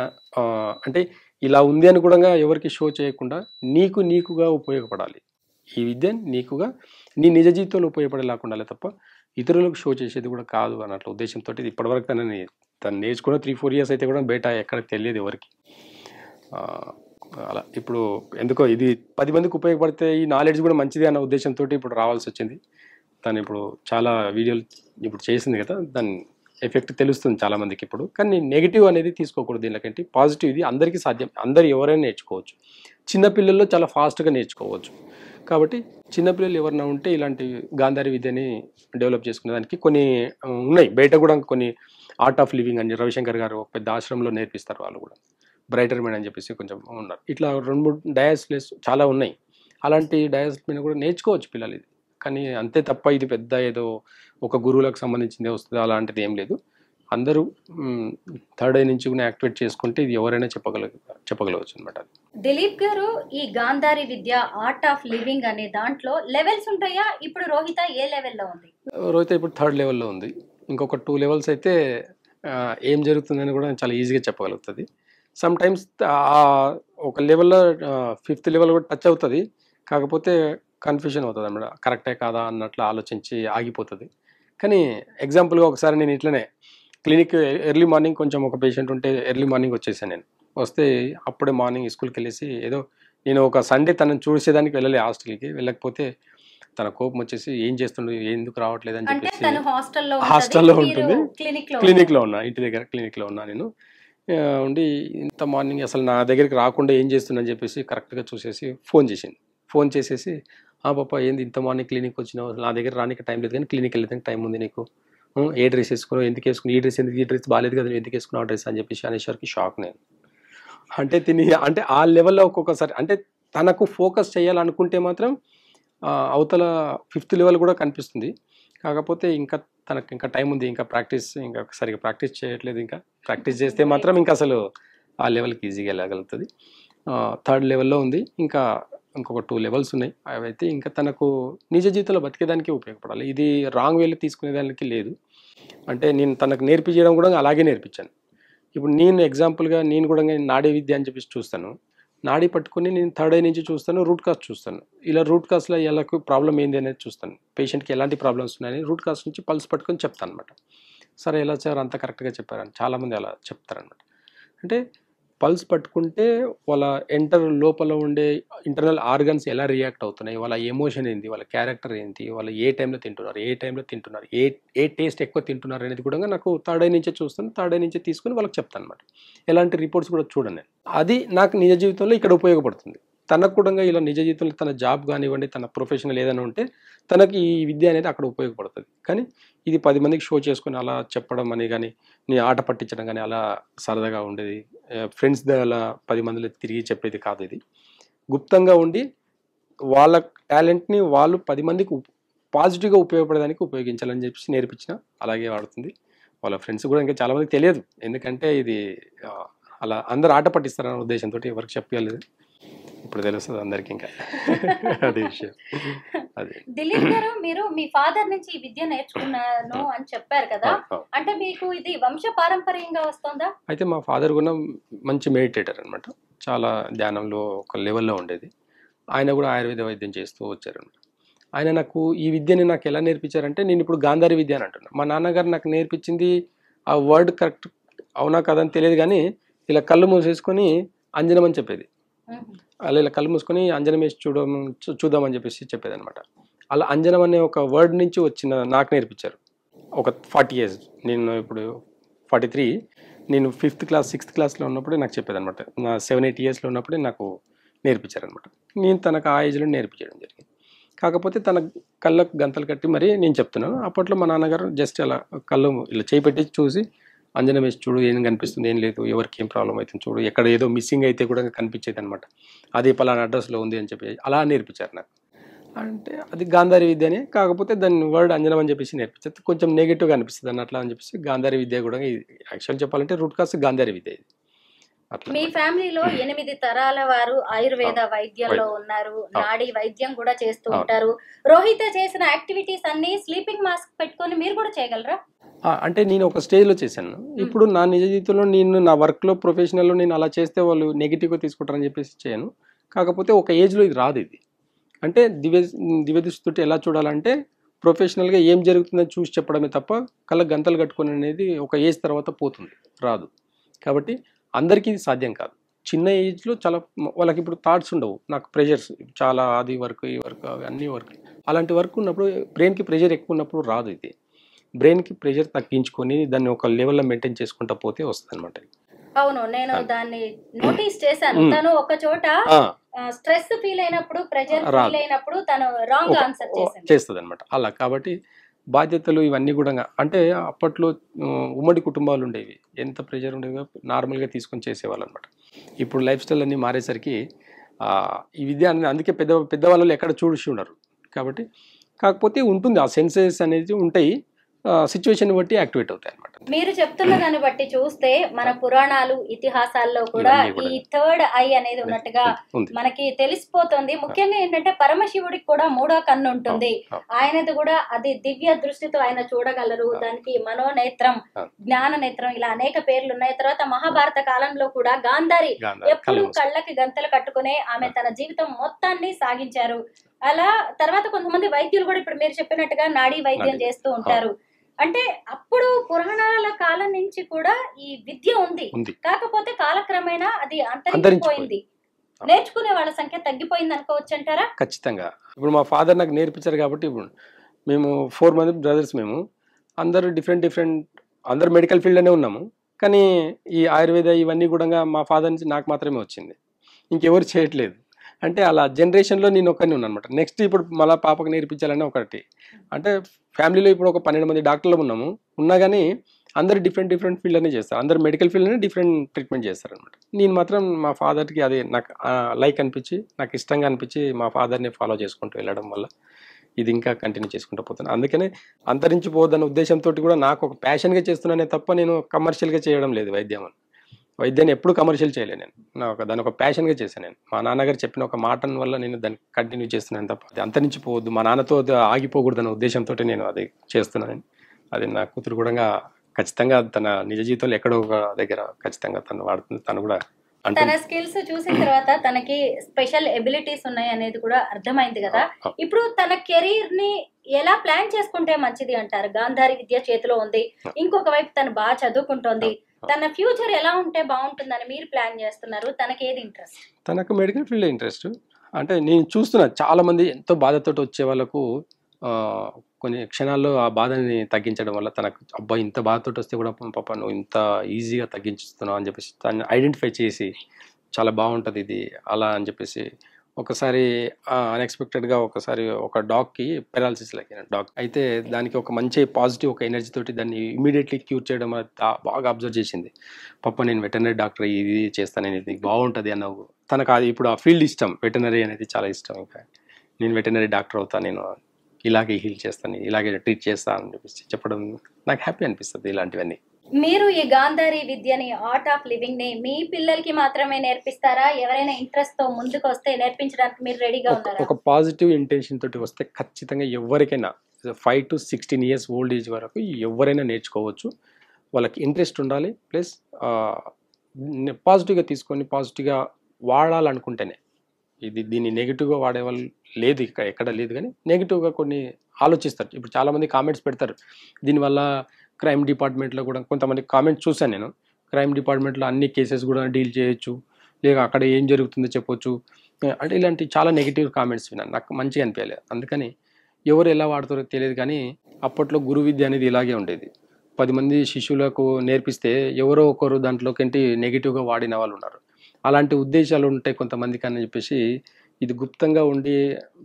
అంటే ఇలా ఉంది అని గూడంగా ఎవరికీ షో చేయకుండా నీకుగా ఉపయోగపడాలి. ఈ విద్య నీకుగా నీ నిజ జీవితంలో ఉపయోగపడేలాగా ఉండాలే తప్ప ఇతరులకు షో చేసేది గూడా కాదు అన్నట్ల ఉద్దేశంతోటి ఇప్పటివరకు తను నేర్చుకున్న 3, 4 ఇయర్స్ అయితే గూడా బయట ఎక్కడ తెలియదు ఎవరికీ. అలా ఇప్పుడు ఎందుకో ఇది 10 మందికి ఉపయోగపడితే ఈ నాలెడ్జ్ గూడా మంచిదే అన్న ఉద్దేశంతోటి ఇప్పుడు రావాల్సొచ్చింది. తను ఇప్పుడు చాలా వీడియోలు ఇప్పుడు చేసింది గదా! దాని ఎఫెక్ట్ తెలుస్తుంది చాలా మందికి ఇప్పుడు. కానీ నెగెటివ్ అనేది తీసుకోకూడదు దీనికంటే. పాజిటివ్ ఇది అందరికీ సాధ్యం. అందరూ ఎవరైనా నేర్చుకోవచ్చు. చిన్న పిల్లల్లో చాలా ఫాస్ట్‌గా నేర్చుకోవచ్చు. కాబట్టి చిన్న పిల్లలు ఎవరైనా ఉంటే ఇలాంటి గాంధారి విద్యని డెవలప్ చేసుకునేదానికి కొన్ని ఉన్నాయి. బయట గూడా కొన్ని ఆర్ట్ ఆఫ్ లివింగ్ అని రవిశంకర్ గారు ఒక పెద్ద ఆశ్రమంలో నేర్పిస్తారు వాళ్ళు గూడా. బ్రైటర్ మైండ్ అని చెప్పేసి కొంచెం ఉన్నారు. ఇట్లా 2, 3 డయాస్ ప్లేస్ చాలా ఉన్నాయి. అలాంటి డయాస్ మీద కూడా నేర్చుకోవచ్చు పిల్లలు ఇది. కానీ అంతే తప్ప ఇది పెద్ద ఏదో ఒక గురువులకు సంబంధించిందే వస్తది అలాంటిది ఏం లేదు. అందరూ థర్డ్ ఐ నుంచి కూడా యాక్టివేట్ చేసుకుంటే ఇది ఎవరైనా చెప్పగలవచ్చు అనమాట. దిలీప్ గారు, ఈ గాంధారి విద్య ఆర్ట్ ఆఫ్ లివింగ్ అనే దాంట్లో లెవెల్స్ ఉంటాయా? ఇప్పుడు రోహిత ఏ లెవెల్లో ఉంది? రోహిత ఇప్పుడు థర్డ్ లెవెల్‌లో ఉంది. ఇంకొక 2 లెవెల్స్ అయితే ఏం జరుగుతుందని కూడా చాలా ఈజీగా చెప్పగలుగుతది. సమ్ టైమ్స్ ఒక లెవెల్‌లో 5థ్ లెవెల్ కూడా టచ్ అవుతది. కాకపోతే కన్‌ఫ్యూజన్ అవుతదన్నమాట. కరెక్టే కాదా అన్నట్లు ఆలోచించి ఆగిపోతది. కానీ ఎగ్జాంపుల్‌గా ఒకసారి నేను ఇట్లనే క్లినిక్ ఎర్లీ మార్నింగ్ కొంచెం ఒక పేషెంట్ ఉంటే ఎర్లీ మార్నింగ్ వచ్చేసాను నేను. వస్తే అప్పుడే మార్నింగ్ స్కూల్‌కెళ్ళేసి ఏదో నేను ఒక సండే తనని చూసేదానికి వెళ్ళలే హాస్టల్‌కి. వెళ్ళకపోతే తన కోపం వచ్చేసి ఏం చేస్తుండు, ఎందుకు రావట్లేదు అని అంటే చెప్పేసి తను హాస్టల్‌లో ఉంటుంది. క్లినిక్‌లో క్లినిక్‌లో ఉన్నా. ఇంటి దగ్గర క్లినిక్‌లో ఉన్నా నేను. ఉండి ఇంత మార్నింగ్ అసలు నా దగ్గరికి రాకుండా ఏం చేస్తుందని చెప్పేసి కరెక్ట్‌గా చూసేసి ఫోన్ చేసింది. ఫోన్ చేసేసి పాప ఏంది ఇంత మార్నింగ్ క్లినిక్ వచ్చినావు? నా దగ్గర రానికి టైం లేదు కానీ క్లినిక్ వెళ్ళడానికి టైం ఉంది నీకు. ఏ డ్రెస్ వేసుకున్నావు? ఎందుకు వేసుకున్నావు? ఈ డ్రెస్ బాలేదు కదా! ఎందుకు వేసుకున్నావు ఆ డ్రెస్ అని చెప్పేసి అనేసరికి షాక్ నేను. అంటే అంటే ఆ లెవెల్‌లో ఒక్కొక్కసారి అంటే తనకు ఫోకస్ చేయాలనుకుంటే మాత్రం అవతల 5థ్ లెవెల్ కూడా కనిపిస్తుంది. కాకపోతే ఇంకా తనకి ఇంకా టైం ఉంది. ఇంకా సరిగ్గా ప్రాక్టీస్ చేయట్లేదు ఇంకా. ప్రాక్టీస్ చేస్తే మాత్రం ఇంకా అసలు ఆ లెవెల్‌కి ఈజీగా వెళ్ళగలుగుతది. థర్డ్ లెవెల్‌లో ఉంది. ఇంకొక 2 లెవెల్స్ ఉన్నాయి. అవైతే ఇంకా తనకు నిజ జీవితంలో బతికేదానికి ఉపయోగపడాలి. ఇది రాంగ్ వేలో తీసుకునేదానికి లేదు. అంటే నేను తనకు నేర్పించడం కూడా అలాగే నేర్పించాను. ఇప్పుడు నేను ఎగ్జాంపుల్‌గా నేను కూడా నాడీ విద్య అని చెప్పేసి చూస్తాను. నాడీ పట్టుకొని నేను థర్డ్ ఐ నుంచి చూస్తాను. రూట్ కాజ్ చూస్తాను. ఇలా రూట్ కాజ్‌లో వీళ్ళకు ప్రాబ్లమ్ ఏంది అనేది చూస్తాను. పేషెంట్‌కి ఎలాంటి ప్రాబ్లమ్స్ ఉన్నాయని రూట్ కాజ్ నుంచి పల్స్ పట్టుకొని చెప్తానన్నమాట. సరే ఎలా సార్ అంత కరెక్ట్‌గా చెప్పారని చాలామంది అలా చెప్తారన్నమాట. అంటే పల్స్ పట్టుకుంటే వాళ్ళ లోపల ఉండే ఇంటర్నల్ ఆర్గన్స్ ఎలా రియాక్ట్ అవుతున్నాయి, వాళ్ళ ఎమోషన్ ఏంటి, వాళ్ళ క్యారెక్టర్ ఏంటి, వాళ్ళు ఏ టైంలో తింటున్నారు, ఏ టేస్ట్ ఎక్కువ తింటున్నారు అనేది కూడా నాకు థర్డ్ ఐ నుంచే చూస్తాను. థర్డ్ ఐ నుంచే తీసుకొని వాళ్ళకి చెప్తాను అనమాట. ఎలాంటి రిపోర్ట్స్ కూడా చూడండి నేను. అది నాకు నిజ జీవితంలో ఇక్కడ ఉపయోగపడుతుంది. తనకు కూడా ఇలా నిజ జీవితంలో తన జాబ్ కానివ్వండి, తన ప్రొఫెషనల్ ఏదైనా ఉంటే తనకి ఈ విద్య అనేది అక్కడ ఉపయోగపడుతుంది. కానీ ఇది 10 మందికి షో చేసుకొని అలా చెప్పడం అని కానీ, నీ ఆట పట్టించడం కానీ అలా సరదాగా ఉండేది. ఫ్రెండ్స్ అలా 10 మందిలో తిరిగి చెప్పేది కాదు ఇది. గుప్తంగా ఉండి వాళ్ళ టాలెంట్‌ని వాళ్ళు 10 మందికి పాజిటివ్‌గా ఉపయోగపడేదానికి ఉపయోగించాలని చెప్పేసి నేర్పించిన అలాగే వాడుతుంది. వాళ్ళ ఫ్రెండ్స్ కూడా ఇంకా చాలామందికి తెలియదు. ఎందుకంటే ఇది అలా అందరూ ఆట పట్టిస్తారన్న ఉద్దేశంతోటి ఎవరికి చెప్పలేదు. ఇప్పుడు తెలుస్తుంది అందరికి ఇంకా అదే విషయం. అదే దిలీప్ గారు, మీరు మీ ఫాదర్ నుంచి ఈ విద్య నేర్చుకున్నాను అని చెప్పారు కదా, అంటే మీకు ఇది వంశ పారంపర్యంగా వస్తుందా? అయితే మా ఫాదర్ కూడా మంచి మెడిటేటర్ అనమాట. చాలా ధ్యానంలో ఒక లెవెల్లో ఉండేది. ఆయన కూడా ఆయుర్వేద వైద్యం చేస్తూ వచ్చారనమాట. ఆయన నాకు ఈ విద్యని నాకు ఎలా నేర్పించారంటే నేను ఇప్పుడు గాంధారి విద్య అని అంటున్నాను. మా నాన్నగారు నాకు నేర్పించింది ఆ వర్డ్ కరెక్ట్ అవునా కదని తెలియదు కానీ ఇలా కళ్ళు మూసేసుకొని అంజనం అని చెప్పేది. అలా ఇలా కళ్ళు మూసుకొని అంజనం వేసి చూద్దామని చెప్పేసి చెప్పేది అనమాట. అలా అంజనం అనే ఒక వర్డ్ నుంచి వచ్చిన నాకు నేర్పించారు. ఒక 40 years, నేను ఇప్పుడు 43, నేను 5th class 6th classలో ఉన్నప్పుడే నాకు చెప్పేదనమాట. నా 7-8 yearsలో ఉన్నప్పుడే నాకు నేర్పించారనమాట. నేను తనకు ఆ ఏజ్లో నేర్పించడం జరిగింది. కాకపోతే తన కళ్ళకు గంతలు కట్టి మరి నేను చెప్తున్నాను. అప్పట్లో మా నాన్నగారు జస్ట్ అలా కళ్ళు ఇలా చేయి పెట్టి చూసి అంజనం వేసి చూడు, ఏం కనిపిస్తుంది, ఏం లేదు, ఎవరికి ఏం ప్రాబ్లం అవుతుంది చూడు, ఎక్కడ ఏదో మిస్సింగ్ అయితే కూడా కనిపించేది అనమాట. అది పలానా అడ్రస్లో ఉంది అని చెప్పి అలా నేర్పించారు నాకు. అంటే అది గాంధారి విద్య అని, కాకపోతే దాని వర్డ్ అంజనం అని చెప్పేసి నేర్పించారు. కొంచెం నెగిటివ్గా అనిపిస్తుంది అన్న అట్లా అని చెప్పేసి గాంధారి విద్య కూడా యాక్చువల్ చెప్పాలంటే రూట్ కాస్ట్ గాంధారి విద్య ఇది. మీ ఫ్యామిలీలో 8 తరాల వారు ఆయుర్వేద వైద్యంలో ఉన్నారు, నాడీ వైద్యం కూడా చేస్తూ ఉంటారు. రోహిత్ చేసిన యాక్టివిటీస్ అన్ని స్లీపింగ్ మాస్క్ పెట్టుకొని మీరు కూడా చేయగలరా? అంటే నేను ఒక స్టేజ్లో చేశాను. ఇప్పుడు నా నిజ జీవితంలో నేను నా వర్క్లో ప్రొఫెషనల్లో నేను అలా చేస్తే వాళ్ళు నెగిటివ్గా తీసుకుంటారని చెప్పేసి చేయను. కాకపోతే ఒక ఏజ్లో ఇది రాదు. ఇది అంటే దివ్యదృష్టితో ఎలా చూడాలంటే ప్రొఫెషనల్గా ఏం జరుగుతుందని చూసి చెప్పడమే తప్ప కళ్ళ గంతలు కట్టుకుని అనేది ఒక ఏజ్ తర్వాత పోతుంది, రాదు. కాబట్టి అందరికీ ఇది సాధ్యం కాదు. చిన్న ఏజ్లో చాలా వాళ్ళకి ఇప్పుడు థాట్స్ ఉండవు, నాకు ప్రెషర్స్ చాలా, అది వర్క్ ఈ వర్క్ అన్ని వర్క్, అలాంటి వర్క్ ఉన్నప్పుడు బ్రెయిన్కి ప్రెషర్ ఎక్కువ ఉన్నప్పుడు రాదు. ఇది బ్రెయిన్కి ప్రెషర్ తగ్గించుకొని దాన్ని ఒక లెవెల్లో మెయింటైన్ చేసుకుంటా పోతే వస్తుంది అనమాట. అవును, నేను దాన్ని నోటీస్ చేశాను. తను ఒక చోట స్ట్రెస్ ఫీల్ అయినప్పుడు, ప్రెషర్ ఫీల్ అయినప్పుడు తను రాంగ్ ఆన్సర్ చేస్తుంది అనమాట. అలా కాబట్టి బాధ్యతలు ఇవన్నీ కూడా అంటే అప్పట్లో ఉమ్మడి కుటుంబాలు ఉండేవి, ఎంత ప్రెషర్ ఉండేవి నార్మల్గా తీసుకొని చేసేవాళ్ళు అనమాట. ఇప్పుడు లైఫ్ స్టైల్ అన్నీ మారేసరికి ఈ విద్య అందుకే పెద్దవాళ్ళు ఎక్కడ చూసి ఉండరు. కాబట్టి కాకపోతే ఉంటుంది, ఆ సెన్సెస్ అనేది ఉంటాయి, సిచ్యువేషన్ బట్టి యాక్టివేట్ అవుతాయి అనమాట. మీరు చెప్తున్న దాన్ని బట్టి చూస్తే మన పురాణాలు ఇతిహాసాల్లో కూడా ఈ థర్డ్ ఐ అనేది ఉన్నట్టుగా మనకి తెలిసిపోతుంది. ముఖ్యంగా ఏంటంటే పరమశివుడికి కూడా 3వ కన్ను ఉంటుంది. ఆయనది కూడా అది దివ్య దృష్టితో ఆయన చూడగలరు. దానికి మనోనేత్రం, జ్ఞాన నేత్రం, ఇలా అనేక పేర్లు ఉన్నాయి. తర్వాత మహాభారత కాలంలో కూడా గాంధారి ఎప్పుడు కళ్ళకి గంతలు కట్టుకునే ఆమె తన జీవితం మొత్తాన్ని సాగించారు. అలా తర్వాత కొంతమంది వైద్యులు కూడా ఇప్పుడు మీరు చెప్పినట్టుగా నాడీ వైద్యం చేస్తూ ఉంటారు. అంటే అప్పుడు పురాణాల కాలం నుంచి కూడా ఈ విద్య ఉంది, కాకపోతే కాలక్రమేణా అది అంతరించిపోయింది. నేర్చుకునే వాళ్ళ సంఖ్య తగ్గిపోయింది అనుకోవచ్చు అంటారా? ఖచ్చితంగా. ఇప్పుడు మా ఫాదర్ నాకు నేర్పించారు కాబట్టి ఇప్పుడు మేము 4 మంది బ్రదర్స్, మేము అందరూ డిఫరెంట్ అందరూ మెడికల్ ఫీల్డ్లోనే ఉన్నాము. కానీ ఈ ఆయుర్వేద ఇవన్నీ కూడా మా ఫాదర్ నుంచి నాకు మాత్రమే వచ్చింది, ఇంకెవరు చేయట్లేదు. అంటే అలా జనరేషన్లో నేను ఒక్కనే ఉన్నాను అనమాట. నెక్స్ట్ ఇప్పుడు మళ్ళీ పాపకు నేర్పించాలని ఒకటి. అంటే ఫ్యామిలీలో ఇప్పుడు ఒక 12 మంది డాక్టర్లు ఉన్నా కానీ అందరు డిఫరెంట్ ఫీల్డ్లోనే చేస్తారు. అందరు మెడికల్ ఫీల్డ్లోనే డిఫరెంట్ ట్రీట్మెంట్ చేస్తారు అనమాట. నేను మాత్రం మా ఫాదర్కి అది నాకు లైక్ అనిపించి, నాకు ఇష్టంగా అనిపించి మా ఫాదర్ని ఫాలో చేసుకుంటూ వెళ్ళడం వల్ల ఇది ఇంకా కంటిన్యూ చేసుకుంటూ పోతాను. అందుకనే అంతరించిపోదన్న ఉద్దేశంతో కూడా నాకు ఒక ప్యాషన్గా చేస్తున్నానే తప్ప నేను కమర్షియల్గా చేయడం లేదు. వైద్యాన్ని ఎప్పుడు కమర్షియల్ చేయలేదు నేను. దాని ఒక ప్యాషన్గా చేశాను నేను. మా నాన్నగారు చెప్పిన ఒక మాట వల్ల నేను దాన్ని కంటిన్యూ చేస్తున్నాను తప్ప అది అంతరించిపోవద్దు, మా నాన్నతో ఆగిపోకూడదు అన్న ఉద్దేశంతో నేను అది చేస్తున్నాను. అది నా కూతురు కూడా ఖచ్చితంగా తన నిజ జీవితంలో ఎక్కడో ఒక దగ్గర ఖచ్చితంగా తను వాడుతుంది. తను కూడా తన స్కిల్స్ చూసిన తర్వాత తనకి స్పెషల్ ఎబిలిటీస్ ఉన్నాయి అనేది కూడా అర్థమైంది కదా. ఇప్పుడు తన కెరీర్ ని ఎలా ప్లాన్ చేసుకుంటే మంచిది అంటారు? గాంధారి విద్య చేతిలో ఉంది, ఇంకొక వైపు తను బాగా చదువుకుంటోంది. తన ఫ్యూచర్ ఎలా ఉంటే బాగుంటుందని మీరు ప్లాన్ చేస్తున్నారు? తనకి ఏది ఇంట్రెస్ట్? తనకు మెడికల్ ఫీల్డ్ ఇంట్రెస్ట్. అంటే నేను చూస్తున్నా చాలా మంది ఎంతో బాధతో వచ్చే వాళ్ళకు కొన్ని క్షణాల్లో ఆ బాధని తగ్గించడం వల్ల తనకు అబ్బాయి ఇంత బాధతో వస్తే కూడా పాప నువ్వు ఇంత ఈజీగా తగ్గించుతున్నావు అని చెప్పేసి తను ఐడెంటిఫై చేసి చాలా బాగుంటుంది ఇది అలా అని చెప్పేసి ఒకసారి అన్ఎక్స్పెక్టెడ్గా ఒకసారి ఒక డాగ్కి పెరాలసిస్ లైక్ డాగ్ అయితే దానికి ఒక మంచి పాజిటివ్ ఒక ఎనర్జీ తోటి దాన్ని ఇమీడియట్లీ క్యూర్ చేయడం బాగా అబ్జర్వ్ చేసింది. పాప నేను వెటర్నరీ డాక్టర్ ఇది చేస్తాను, నేను ఇది బాగుంటుంది అన్నావు. తనకు అది ఇప్పుడు ఆ ఫీల్డ్ ఇష్టం, వెటర్నరీ అనేది చాలా ఇష్టం. ఇంకా నేను వెటర్నరీ డాక్టర్ అవుతాను, నేను ఇలాగే హీల్ చేస్తాను, ఇలాగే ట్రీట్ చేస్తాను అని చెప్పేసి చెప్పడం నాకు హ్యాపీ అనిపిస్తుంది. ఇలాంటివన్నీ మీరు ఈ గాంధారి విద్యని, ఆర్ట్ ఆఫ్ లివింగ్ ని మీ పిల్లలకి మాత్రమే నేర్పిస్తారా? ఎవరైనా ఇంట్రెస్ట్ తో ముందుకు వస్తే నేర్పించడానికి మీరు రెడీగా ఉన్నారా? ఒక పాజిటివ్ ఇంటెన్షన్ తోటి వస్తే ఖచ్చితంగా ఎవరికైనా 5 to 16 years ఓల్డ్ ఏజ్ వరకు ఎవరైనా నేర్చుకోవచ్చు. వాళ్ళకి ఇంట్రెస్ట్ ఉండాలి, ప్లస్ పాజిటివ్గా తీసుకొని పాజిటివ్గా వాడాలనుకుంటేనే. దీన్ని నెగిటివ్గా వాడేవాళ్ళు లేదు, ఎక్కడ లేదు. కానీ నెగిటివ్గా కొన్ని ఆలోచిస్తారు. ఇప్పుడు చాలామంది కామెంట్స్ పెడతారు, దీనివల్ల క్రైమ్ డిపార్ట్మెంట్లో కూడా కొంతమంది కామెంట్స్ చూశాను నేను. క్రైమ్ డిపార్ట్మెంట్లో అన్ని కేసెస్ కూడా డీల్ చేయొచ్చు, లేక అక్కడ ఏం జరుగుతుందో చెప్పొచ్చు, అంటే ఇలాంటి చాలా నెగిటివ్ కామెంట్స్ విన్నాను. నాకు మంచిగా అనిపించలేదు. అందుకని ఎవరు ఎలా వాడుతారో తెలియదు, కానీ అప్పట్లో గురు విద్య అనేది ఇలాగే ఉండేది. 10 మంది శిష్యులకు నేర్పిస్తే ఎవరో ఒకరు దాంట్లోకి నెగిటివ్గా వాడిన వాళ్ళు ఉన్నారు. అలాంటి ఉద్దేశాలు ఉంటాయి కొంతమందికి అని చెప్పేసి ఇది గుప్తంగా ఉండి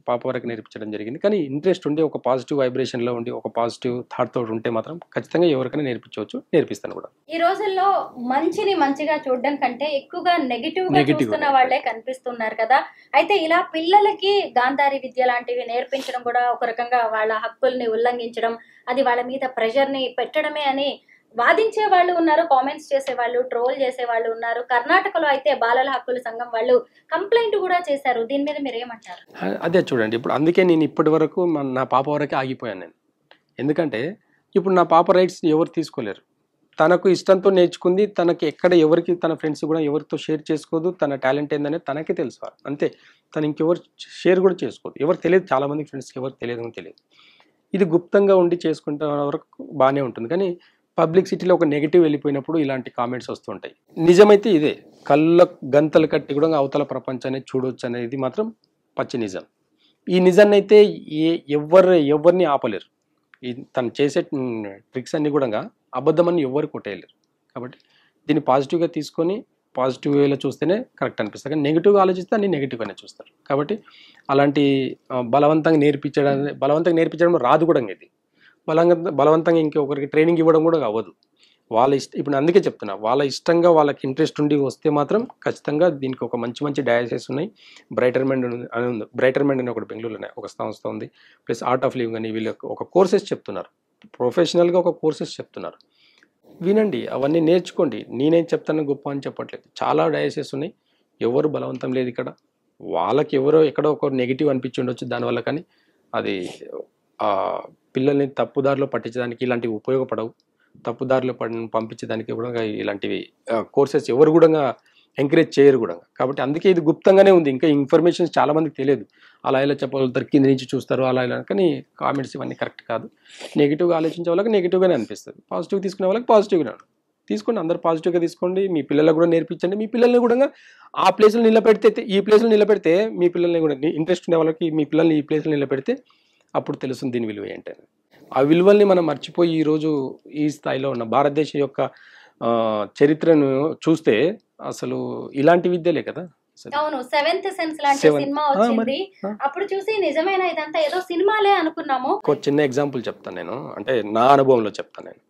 పాప వరకు నేర్పించడం జరిగింది. కానీ ఇంట్రెస్ట్ ఉండి ఒక పాజిటివ్ వైబ్రేషన్లో ఉండి ఒక పాజిటివ్ థాట్ తోటి ఉంటే మాత్రం ఖచ్చితంగా ఎవరికైనా నేర్పించవచ్చు, నేర్పిస్తాను కూడా. ఈ రోజుల్లో మంచిని మంచిగా చూడడం కంటే ఎక్కువగా నెగిటివ్ గా చూస్తున్న వాళ్ళే కనిపిస్తున్నారు కదా. అయితే ఇలా పిల్లలకి గాంధారి విద్య లాంటివి నేర్పించడం కూడా ఒక రకంగా వాళ్ళ హక్కుల్ని ఉల్లంఘించడం, అది వాళ్ళ మీద ప్రెషర్ ని పెట్టడమే అని వాదించే వాళ్ళు ఉన్నారు, కామెంట్స్ చేసే వాళ్ళు, ట్రోల్ చేసే వాళ్ళు ఉన్నారు. కర్ణాటకలో అయితే బాలల హక్కుల సంఘం వాళ్ళు కంప్లైంట్ కూడా చేశారు. దీని మీద మీరు ఏమంటారు? అదే చూడండి, ఇప్పుడు అందుకే నేను ఇప్పటి వరకు నా పాప వరకే ఆగిపోయాను నేను. ఎందుకంటే ఇప్పుడు నా పాప రైట్స్ ఎవరు తీసుకోలేరు. తనకు ఇష్టంతో నేర్చుకుంది, తనకి ఎక్కడ ఎవరికి తన ఫ్రెండ్స్ కూడా ఎవరితో షేర్ చేసుకోదు, తన టాలెంట్ ఏందనేది తనకే తెలుసు అంతే. తను ఇంకెవరు షేర్ కూడా చేసుకోదు, ఎవరు తెలియదు, చాలామంది ఫ్రెండ్స్కి ఎవరు తెలియదు. ఇది గుప్తంగా ఉండి చేసుకుంటే వరకు బాగానే ఉంటుంది. కానీ పబ్లిక్ సిటీలో ఒక నెగిటివ్ వెళ్ళిపోయినప్పుడు ఇలాంటి కామెంట్స్ వస్తుంటాయి. నిజమైతే ఇదే, కళ్ళ గంతలు కట్టి కూడా అవతల ప్రపంచాన్ని చూడవచ్చు అనేది మాత్రం పచ్చి నిజం. ఈ నిజాన్ని అయితే ఎవరిని ఆపలేరు. తను చేసే ట్రిక్స్ అన్ని కూడా అబద్ధమని ఎవరు కొట్టేయలేరు. కాబట్టి దీన్ని పాజిటివ్గా తీసుకొని పాజిటివ్ వేలో చూస్తేనే కరెక్ట్ అనిపిస్తుంది. కానీ నెగిటివ్గా ఆలోచిస్తే అన్ని నెగిటివ్గానే చూస్తారు. కాబట్టి అలాంటి బలవంతంగా నేర్పించడం రాదు కూడా. ఇది బలవంతంగా ఇంకొకరికి ట్రైనింగ్ ఇవ్వడం కూడా అవ్వదు. వాళ్ళ ఇప్పుడు అందుకే చెప్తున్నా, వాళ్ళ ఇష్టంగా వాళ్ళకి ఇంట్రెస్ట్ ఉండి వస్తే మాత్రం ఖచ్చితంగా దీనికి ఒక మంచి డయాసెస్ ఉన్నాయి. బ్రైటర్మెంట్ అని ఉంది, బ్రైటర్మెంట్ అని ఒకటి బెంగళూరులో ఒక సంస్థ ఉంది. ప్లస్ ఆర్ట్ ఆఫ్ లివింగ్ అని వీళ్ళకి ఒక కోర్సెస్ చెప్తున్నారు, ప్రొఫెషనల్గా ఒక కోర్సెస్ చెప్తున్నారు. వినండి, అవన్నీ నేర్చుకోండి. నేనేం చెప్తాను గొప్ప అని చెప్పట్లేదు. చాలా డయాసెస్ ఉన్నాయి, ఎవరు బలవంతం లేదు ఇక్కడ. వాళ్ళకి ఎవరో ఎక్కడో ఒక నెగిటివ్ అనిపించి ఉండొచ్చు దానివల్ల, కానీ అది పిల్లల్ని తప్పుదారిలో పట్టించడానికి ఇలాంటివి ఉపయోగపడవు. తప్పుదారిలో పంపించడానికి కూడా ఇలాంటివి కోర్సెస్ ఎవరు కూడా ఎంకరేజ్ చేయరు కూడా. కాబట్టి అందుకే ఇది గుప్తంగానే ఉంది. ఇంకా ఇన్ఫర్మేషన్స్ చాలా మందికి తెలియదు. అలా ఇలా చెప్పగలుగుతారు, కింద నుంచి చూస్తారు అలా ఇలా. కానీ కామెంట్స్ ఇవన్నీ కరెక్ట్ కాదు. నెగిటివ్గా ఆలోచించే వాళ్ళకి నెగిటివ్గానే అనిపిస్తుంది, పాజిటివ్ తీసుకునే వాళ్ళకి పాజిటివ్గానే తీసుకోండి. అందరు పాజిటివ్గా తీసుకోండి. మీ పిల్లలకు కూడా నేర్పించండి. మీ పిల్లల్ని కూడా ఆ ప్లేస్లో నిలబెడితే, ఈ ప్లేస్లో నిలబెడితే మీ పిల్లల్ని కూడా ఇంట్రెస్ట్ ఉండే వాళ్ళకి మీ పిల్లల్ని ఈ ప్లేస్లో నిలబెడితే అప్పుడు తెలుస్తుంది దీని విలువ ఏంటని. ఆ విలువల్ని మనం మర్చిపోయి ఈరోజు ఈ స్థాయిలో ఉన్న భారతదేశం యొక్క చరిత్రను చూస్తే అసలు ఇలాంటి విద్యలే కదా. అవును, సెవెంత్ సెన్స్ లాంటి సినిమా వచ్చింది, అప్పుడు చూసి నిజమైన ఇదంతా ఏదో సినిమాలే అనుకున్నాము. ఒక చిన్న ఎగ్జాంపుల్ చెప్తాను నేను, అంటే నా అనుభవంలో చెప్తాను నేను.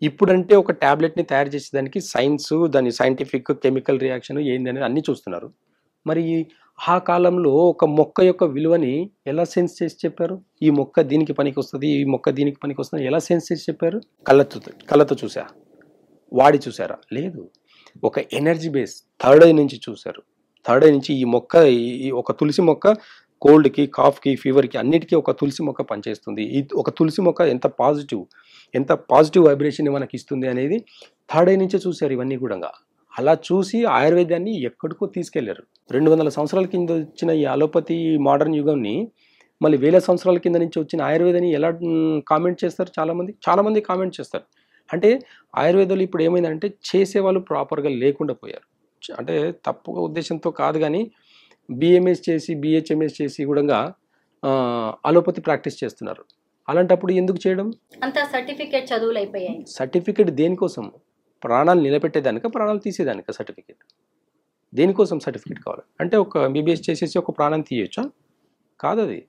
ఇప్పుడంటే ఒక ట్యాబ్లెట్ని తయారు చేసేదానికి సైన్స్, దాని సైంటిఫిక్ కెమికల్ రియాక్షన్ ఏంది అనేది అన్నీ చూస్తున్నారు. మరి ఆ కాలంలో ఒక మొక్క యొక్క విలువని ఎలా సెన్స్ చేసి చెప్పారు? ఈ మొక్క దీనికి పనికి వస్తుంది, ఈ మొక్క దీనికి పనికి వస్తుంది, ఎలా సెన్స్ చేసి చెప్పారు? కళ్ళతో చూసా, వాడి చూసారా? లేదు. ఒక ఎనర్జీ బేస్ థర్డ్ ఐ నుంచి చూశారు. థర్డ్ ఐ నుంచి ఈ మొక్క, ఈ ఒక తులసి మొక్క కోల్డ్కి, కాఫ్కి, ఫీవర్కి అన్నిటికీ ఒక తులసి మొక్క పనిచేస్తుంది. ఈ ఒక తులసి మొక్క ఎంత పాజిటివ్ వైబ్రేషన్ మనకి ఇస్తుంది అనేది థర్డ్ ఐ నుంచే చూశారు ఇవన్నీ కూడా. అలా చూసి ఆయుర్వేదాన్ని ఎక్కడికో తీసుకెళ్లారు. 200 సంవత్సరాల కింద వచ్చిన ఈ అలోపతి మోడర్న్ యుగంని మళ్ళీ 1000 సంవత్సరాల కింద నుంచి వచ్చిన ఆయుర్వేదాన్ని ఎలా కామెంట్ చేస్తారు? చాలామంది కామెంట్ చేస్తారు. అంటే ఆయుర్వేదాలు ఇప్పుడు ఏమైందంటే చేసేవాళ్ళు ప్రాపర్గా లేకుండా పోయారు. అంటే తప్పుగా ఉద్దేశంతో కాదు, కానీ బిఎంఎస్ చేసి బిహెచ్ఎంఎస్ చేసి కూడా అలోపతి ప్రాక్టీస్ చేస్తున్నారు. అలాంటప్పుడు ఎందుకు చేయడం? అంతా సర్టిఫికేట్ చదువులు అయిపోయాయి. సర్టిఫికేట్ దేనికోసం? ప్రాణాలు నిలబెట్టేదానిక, ప్రాణాలు తీసేదానిక సర్టిఫికేట్? దేనికోసం సర్టిఫికేట్ కావాలి? అంటే ఒక ఎంబీబీఎస్ చేసేసి ఒక ప్రాణం తీయొచ్చా? కాదు. అది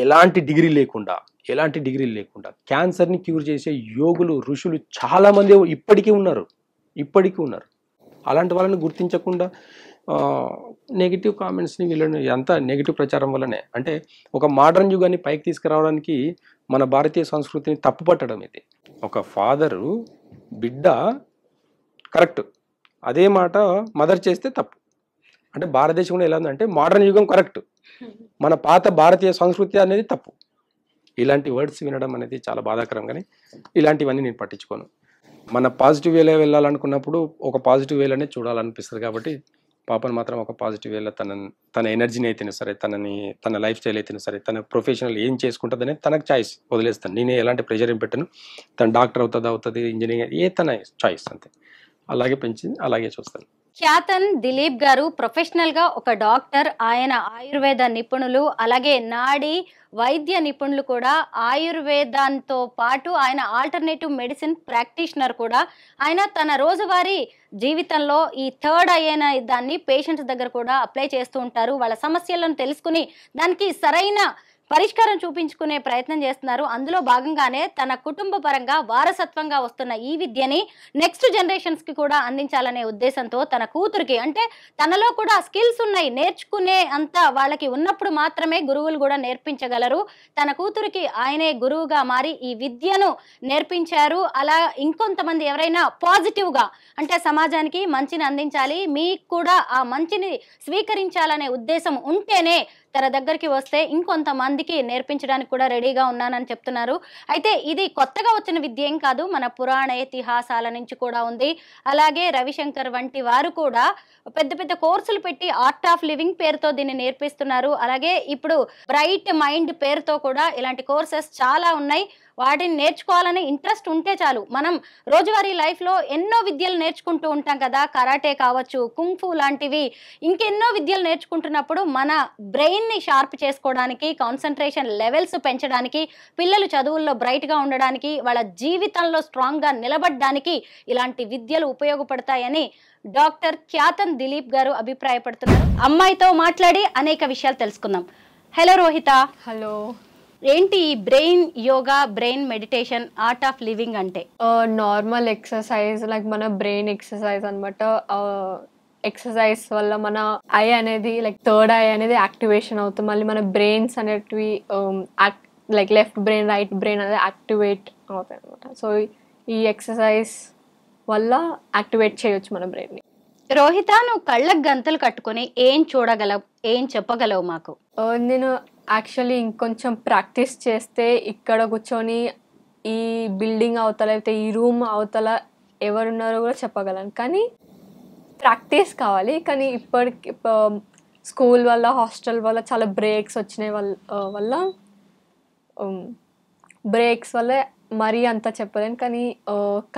ఎలాంటి డిగ్రీ లేకుండా క్యాన్సర్ని క్యూర్ చేసే యోగులు, ఋషులు చాలామంది ఇప్పటికీ ఉన్నారు. అలాంటి వాళ్ళని గుర్తించకుండా నెగిటివ్ కామెంట్స్ని వీళ్ళని అంతా నెగిటివ్ ప్రచారం వల్లనే. అంటే ఒక మోడర్న్ యుగాన్ని పైకి తీసుకురావడానికి మన భారతీయ సంస్కృతిని తప్పుపట్టడం ఇది. ఒక ఫాదరు బిడ్డ కరెక్ట్, అదే మాట మదర్ చేస్తే తప్పు. అంటే భారతదేశంలో ఎలా ఉందంటే మోడర్న్ యుగం కరెక్ట్, మన పాత భారతీయ సంస్కృతి అనేది తప్పు. ఇలాంటి వర్డ్స్ వినడం అనేది చాలా బాధాకరం. కానీ ఇలాంటివన్నీ నేను పట్టించుకోను. మన పాజిటివ్ వేలో వెళ్ళాలనుకున్నప్పుడు ఒక పాజిటివ్ వేలోనే చూడాలనిపిస్తుంది. కాబట్టి పాపను మాత్రం ఒక పాజిటివ్ వేలో తన ఎనర్జీని అయితేనే సరే, తన లైఫ్ స్టైల్ అయితేనే సరే, తన ప్రొఫెషనల్ ఏం చేసుకుంటుందనే తనకు చాయిస్ వదిలేస్తాను. నేనే ఎలాంటి ప్రెషర్ ఏం పెట్టను. తను డాక్టర్ అవుతుంది, ఇంజనీరింగ్ తన చాయిస్ అంతే. అలాగే పెంచింది, అలాగే చూస్తాను. ఖ్యాతన్ దిలీప్ గారు ప్రొఫెషనల్ గా ఒక డాక్టర్, ఆయన ఆయుర్వేద నిపుణులు, అలాగే నాడి వైద్య నిపుణులు కూడా. ఆయుర్వేదంతో పాటు ఆయన ఆల్టర్నేటివ్ మెడిసిన్ ప్రాక్టీషనర్ కూడా. ఆయన తన రోజువారీ జీవితంలో ఈ థర్డ్ అయిన దాన్ని పేషెంట్స్ దగ్గర కూడా అప్లై చేస్తూ ఉంటారు. వాళ్ళ సమస్యలను తెలుసుకుని దానికి సరైన పరిష్కారం చూపించుకునే ప్రయత్నం చేస్తున్నారు. అందులో భాగంగానే తన కుటుంబ పరంగా వారసత్వంగా వస్తున్న ఈ విద్యని నెక్స్ట్ జనరేషన్స్ కి కూడా అందించాలనే ఉద్దేశంతో తన కూతురికి, అంటే తనలో కూడా స్కిల్స్ ఉన్నాయి, నేర్చుకునే అంత వాళ్ళకి ఉన్నప్పుడు మాత్రమే గురువులు కూడా నేర్పించగలరు. తన కూతురికి ఆయనే గురువుగా మారి ఈ విద్యను నేర్పించారు. అలా ఇంకొంతమంది ఎవరైనా పాజిటివ్ గా, అంటే సమాజానికి మంచిని అందించాలి, మీకు కూడా ఆ మంచిని స్వీకరించాలనే ఉద్దేశం ఉంటేనే తన దగ్గరికి వస్తే ఇంకొంతమందికి నేర్పించడానికి కూడా రెడీగా ఉన్నానని చెప్తున్నారు. అయితే ఇది కొత్తగా వచ్చిన విద్య ఏం కాదు, మన పురాణ ఇతిహాసాల నుంచి కూడా ఉంది. అలాగే రవిశంకర్ వంటి వారు కూడా పెద్ద పెద్ద కోర్సులు పెట్టి ఆర్ట్ ఆఫ్ లివింగ్ పేరుతో దీన్ని నేర్పిస్తున్నారు. అలాగే ఇప్పుడు బ్రైట్ మైండ్ పేరుతో కూడా ఇలాంటి కోర్సెస్ చాలా ఉన్నాయి. వాటిని నేర్చుకోవాలని ఇంట్రెస్ట్ ఉంటే చాలు. మనం రోజువారీ లైఫ్లో ఎన్నో విద్యలు నేర్చుకుంటూ ఉంటాం కదా, కరాటే కావచ్చు, కుంఫు లాంటివి, ఇంకెన్నో విద్యలు నేర్చుకుంటున్నప్పుడు మన బ్రెయిన్ని షార్ప్ చేసుకోవడానికి, కాన్సన్ట్రేషన్ లెవెల్స్ పెంచడానికి, పిల్లలు చదువుల్లో బ్రైట్గా ఉండడానికి, వాళ్ళ జీవితంలో స్ట్రాంగ్గా నిలబడడానికి ఇలాంటి విద్యలు ఉపయోగపడతాయని డాక్టర్ ఖ్యాతన్ దిలీప్ గారు అభిప్రాయపడుతున్నారు. అమ్మాయితో మాట్లాడి అనేక విషయాలు తెలుసుకుందాం. హలో రోహిత. హలో. ఏంటి ఈ brain yoga, brain meditation, art of living అంటే? నార్మల్ ఎక్సర్సైజ్, లైక్ మన బ్రెయిన్ ఎక్సర్సైజ్ అనమాట. ఎక్సర్సైజ్ వల్ల మన ఐ అనేది, లైక్ థర్డ్ ఐ అనేది యాక్టివేషన్ అవుతుంది. మళ్ళీ మన బ్రెయిన్స్ అనేటివి like left brain, right brain అనేది యాక్టివేట్ అవుతాయి అనమాట. సో ఈ ఎక్సర్సైజ్ వల్ల యాక్టివేట్ చేయొచ్చు మన బ్రెయిన్ని. రోహిత, నువ్వు కళ్ళకు గంతలు కట్టుకొని ఏం చూడగలవు, ఏం చెప్పగలవు మాకు? నేను యాక్చువల్లీ ఇంకొంచెం ప్రాక్టీస్ చేస్తే ఇక్కడ కూర్చొని ఈ బిల్డింగ్ అవతల, లేకపోతే ఈ రూమ్ అవతల ఎవరున్నారో కూడా చెప్పగలను. కానీ ప్రాక్టీస్ కావాలి. కానీ ఇప్పటికి స్కూల్ వల్ల, హాస్టల్ వల్ల చాలా బ్రేక్స్ వచ్చినాయి వల్ల బ్రేక్స్ వల్ల మరీ అంత చెప్పలేను. కానీ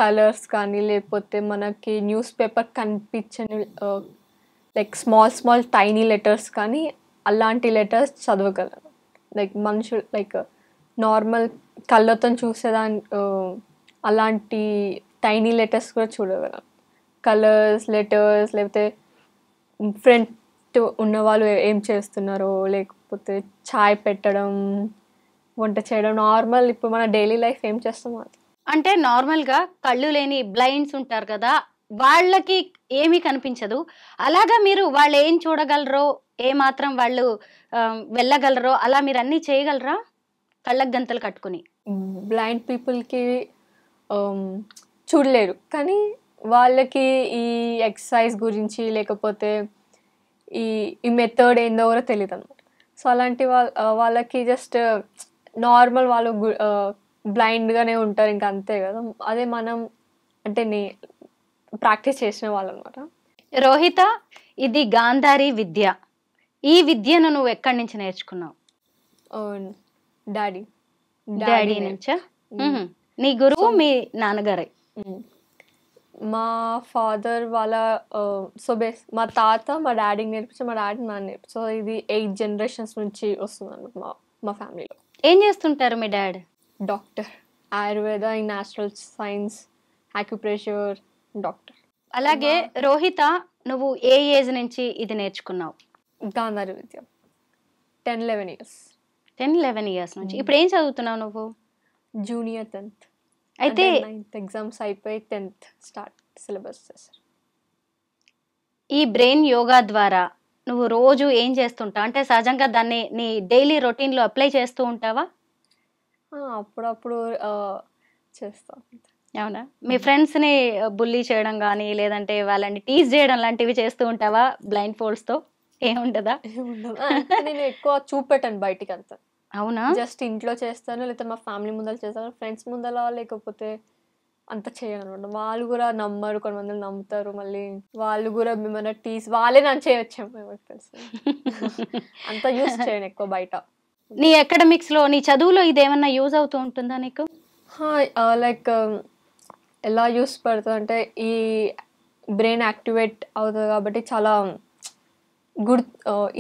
కలర్స్ కానీ, లేకపోతే మనకి న్యూస్ పేపర్ కనిపించని లైక్ స్మాల్ టైనీ లెటర్స్ కానీ, అలాంటి లెటర్స్ చదవగలను. లైక్ మనుషులు లైక్ నార్మల్ కళ్ళతో చూసేదాన్ని అలాంటి టైనీ లెటర్స్ కూడా చూడగలను. కలర్స్, లెటర్స్, లేకపోతే ఫ్రెండ్ ఉన్నవాళ్ళు ఏం చేస్తున్నారో, లేకపోతే చాయ్ పెట్టడం, వంట చేయడం, నార్మల్ ఇప్పుడు మన డైలీ లైఫ్ ఏం చేస్తామో అది. అంటే నార్మల్గా కళ్ళు లేని బ్లైండ్స్ ఉంటారు కదా, వాళ్ళకి ఏమీ కనిపించదు. అలాగా మీరు వాళ్ళు ఏం చూడగలరో, ఏ మాత్రం వాళ్ళు వెళ్ళగలరో అలా మీరు అన్నీ చేయగలరా కళ్ళకు గంతలు కట్టుకుని? బ్లైండ్ పీపుల్కి చూడలేరు, కానీ వాళ్ళకి ఈ ఎక్సర్సైజ్ గురించి, లేకపోతే ఈ మెథడ్ ఏందో కూడా తెలియదు అనమాట. సో అలాంటి వాళ్ళకి జస్ట్ నార్మల్ వాళ్ళు బ్లైండ్గానే ఉంటారు, ఇంకా అంతే కదా. అదే మనం అంటే ప్రాక్టీస్ చేసిన వాళ్ళు అనమాట. రోహిత, ఇది గాంధారి విద్య. ఈ విద్యను నువ్వు ఎక్కడి నుంచి నేర్చుకున్నావు? డాడీ నుంచా? నీ గురువు మీ నాన్నగారే? మా ఫాదర్ వాళ్ళ మా తాత మా డాడీకి నేర్పించారు, మా డాడీ నాన్న నేర్పించారు. సో ఇది 8 generations నుంచి వస్తుంది అనమాట మా ఫ్యామిలీలో. ఏం చేస్తుంటారు మీ dad? Doctor, Ayurveda, natural science, acupressure doctor. అలాగే రోహిత, నువ్వు ఏ ఏజ్ నుంచి ఇది నేర్చుకున్నావు? గాంధారి విద్య 10-11 years. 10-11 years నుంచి. ఇప్పుడు ఏం చదువుతున్నావు నువ్వు? Junior 10th. అయితే 9th ఎగ్జామ్స్ అయిపోయి 10th స్టార్ట్ సిలబస్ చేశారు. ఈ బ్రెయిన్ యోగా ద్వారా నువ్వు రోజు ఏం చేస్తుంటావు? అంటే సహజంగా దాన్ని నీ డైలీ రొటీన్లో అప్లై చేస్తూ ఉంటావా? అప్పుడప్పుడు చేస్తాం. అవునా? మీ ఫ్రెండ్స్ని బుల్లీ చేయడం కానీ, లేదంటే వాళ్ళని టీజ్ చేయడం లాంటివి చేస్తూ ఉంటావా బ్లైండ్ ఫోల్డ్స్తో? ఏముండదా? నేను ఎక్కువ చూపెట్టాను బయటికి అంతా. అవునా? జస్ట్ ఇంట్లో చేస్తాను, లేకపోతే మా ఫ్యామిలీ ముందర చేస్తాను. ఫ్రెండ్స్ ముందర లేకపోతే అంత చేయను అనమాట. వాళ్ళు కూడా నమ్మరు, కొంతమంది నమ్ముతారు. మళ్ళీ వాళ్ళు కూడా మిమ్మల్ని వాళ్ళే నన్ను చేయొచ్చేమో ఎవరికి తెలుసు. అంత యూస్ చేయను ఎక్కువ బయట. నీ అకాడమిక్స్ లో, నీ చదువులో ఇదేమన్నా యూజ్ అవుతూ ఉంటుందా నీకు? లైక్ ఎలా యూస్ పడుతుంది అంటే ఈ బ్రెయిన్ యాక్టివేట్ అవుతుంది కాబట్టి చాలా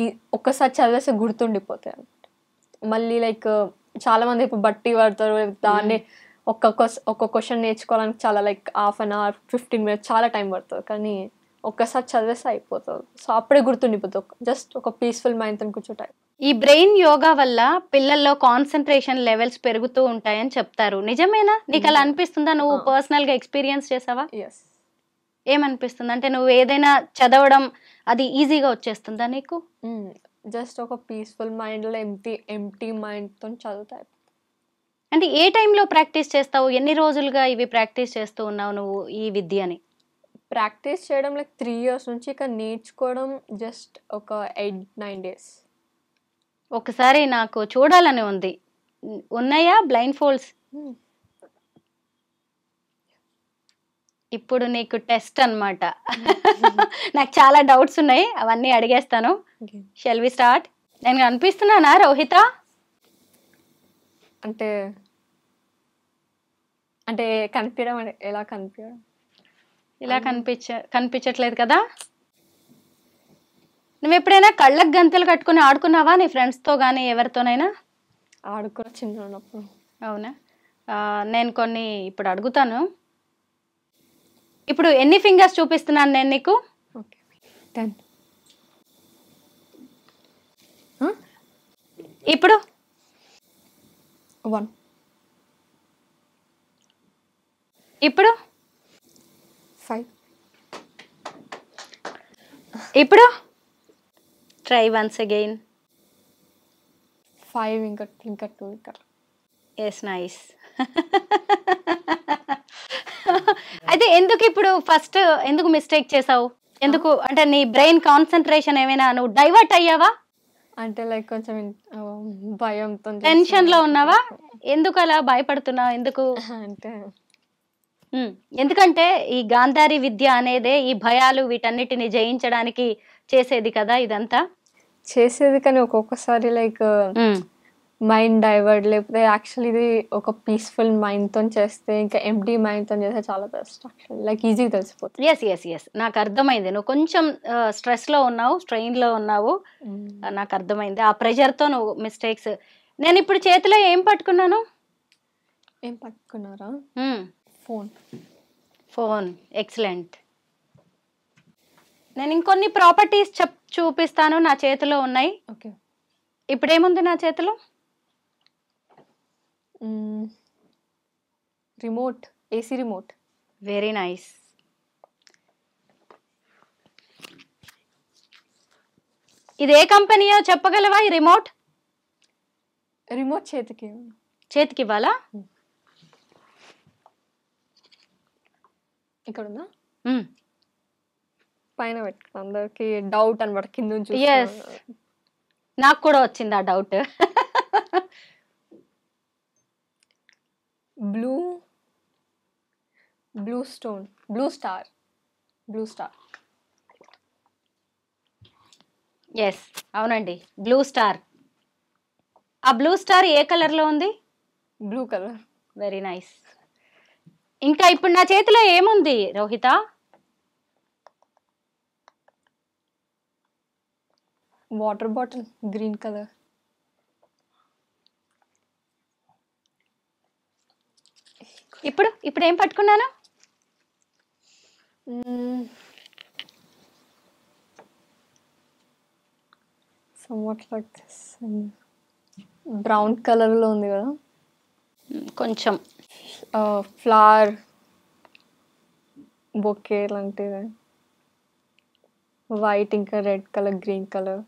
ఈ ఒక్కసారి చదివేస్తే గుర్తుండిపోతాయి అనమాట. మళ్ళీ లైక్ చాలా మంది ఇప్పుడు బట్టి పడతారు, దాన్ని ఒక్క క్వశ్చన్ నేర్చుకోవడానికి చాలా లైక్ 1/2 hour 15 minutes చాలా టైం పడుతుంది. కానీ ఒక్కసారి చదివేస్తే అయిపోతుంది. సో అప్పుడే గుర్తుండిపోతుంది. జస్ట్ ఒక పీస్ఫుల్ మైండ్తో కూర్చోటాయి. ఈ బ్రెయిన్ యోగా వల్ల పిల్లల్లో కాన్సన్ట్రేషన్ లెవెల్స్ పెరుగుతూ ఉంటాయని చెప్తారు. నిజమేనా? నీకు అలా అనిపిస్తుందా? నువ్వు పర్సనల్ గా ఎక్స్పీరియన్స్ చేసావా? ఎస్. ఏమనిపిస్తుంది అంటే నువ్వు ఏదైనా చదవడం అది ఈజీగా వచ్చేస్తుందా నీకు? జస్ట్ ఒక పీస్ఫుల్ మైండ్లో ఎంటీ మైండ్తో చదువుతాయి. అంటే ఏ టైంలో ప్రాక్టీస్ చేస్తావు? ఎన్ని రోజులుగా ఇవి ప్రాక్టీస్ చేస్తూ ఉన్నావు నువ్వు ఈ విద్యని? ప్రాక్టీస్ చేయడం లైక్ 3 years నుంచి, ఇక నేర్చుకోవడం జస్ట్ ఒక 8-9 days. ఒకసారి నాకు చూడాలని ఉంది. ఉన్నాయా బ్లైండ్ ఫోల్డ్స్? ఇప్పుడు నీకు టెస్ట్ అన్నమాట. నాకు చాలా డౌట్స్ ఉన్నాయి, అవన్నీ అడిగేస్తాను. Shall we start? నేను కనిపిస్తున్నానా రోహిత? అంటే అంటే కనిపించడం అంటే ఎలా కనిపించడం? ఇలా కనిపించట్లేదు కదా? నువ్వు ఎప్పుడైనా కళ్ళకు గంతలు కట్టుకుని ఆడుకున్నావా నీ ఫ్రెండ్స్తో కానీ ఎవరితోనైనా? ఆడుకున్న చిన్న ఉన్నప్పుడు. అవునా? నేను కొన్ని ఇప్పుడు అడుగుతాను. ఇప్పుడు ఎన్ని ఫింగర్స్ చూపిస్తున్నాను నేను నీకు? ఓకే, 10. ఇప్పుడు 1. ఇప్పుడు 5. ఇప్పుడు ట్రై వన్స్ అగైన్. 5 ఇంకా 2 ఇంకా. Yes, nice. అయితే ఎందుకు ఇప్పుడు ఫస్ట్ ఎందుకు మిస్టేక్ చేసావు? ఎందుకు అంటే నీ బ్రెయిన్ కాన్సన్ట్రేషన్ ఏమైనా నువ్వు డైవర్ట్ అయ్యావా? అంటే లైక్ కొంచెం భయంతో, టెన్షన్ లో ఉన్నావా? ఎందుకు అలా భయపడుతున్నావు? ఎందుకు అంటే ఎందుకంటే ఈ గాంధారి విద్య అనేదే ఈ భయాలు వీటన్నిటిని జయించడానికి చేసేది కదా ఇదంతా. చేసేది, కానీ ఒక్కొక్కసారి లైక్ మైండ్ డైవర్ట్, లేకపోతే యాక్చువల్లీ ఇది ఒక పీస్ఫుల్ మైండ్తో చేస్తే, ఇంకా ఎంప్టీ మైండ్తో చేస్తే చాలా బెస్ట్. యాక్చువల్లీ లైక్ ఈజీగా తెలిసిపోతుంది. ఎస్, నాకు అర్థమైంది. నువ్వు కొంచెం స్ట్రెస్లో ఉన్నావు, స్ట్రెయిన్లో ఉన్నావు, నాకు అర్థమైంది. ఆ ప్రెషర్తో నువ్వు మిస్టేక్స్. నేను ఇప్పుడు చేతిలో ఏం పట్టుకున్నాను? ఏం పట్టుకున్నారా? ఫోన్. ఎక్సలెంట్. నేను ఇంకొన్ని ప్రాపర్టీస్ చూపిస్తాను, నా చేతిలో ఉన్నాయి. ఓకే. ఇప్పుడేముంది నా చేతిలో? Remote, AC remote. Very nice. ఇది ఏ కంపెనీయో చెప్పగలవా? ఈ రిమోట్ చేతికి ఇవ్వాలా? ఇక్కడ ఉందా? పైన పెట్టుకున్నా, అందరికి డౌట్ అనమాట కింద నుంచి. నాకు కూడా వచ్చింది ఆ డౌట్. Blue Star. ఎస్, అవునండి, బ్లూ స్టార్. ఆ బ్లూ స్టార్ ఏ కలర్ లో ఉంది? Blue colour. Very nice. ఇంకా ఇప్పుడు నా చేతిలో ఏముంది Rohita? Water bottle, green colour. ఇప్పుడు ఏం పట్టుకున్నాను? somewhat like this. Brown colour లో ఉంది కదా కొంచెం. ఫ్లవర్ బొకే లాంటిది. వైట్, ఇంకా red colour, green colour.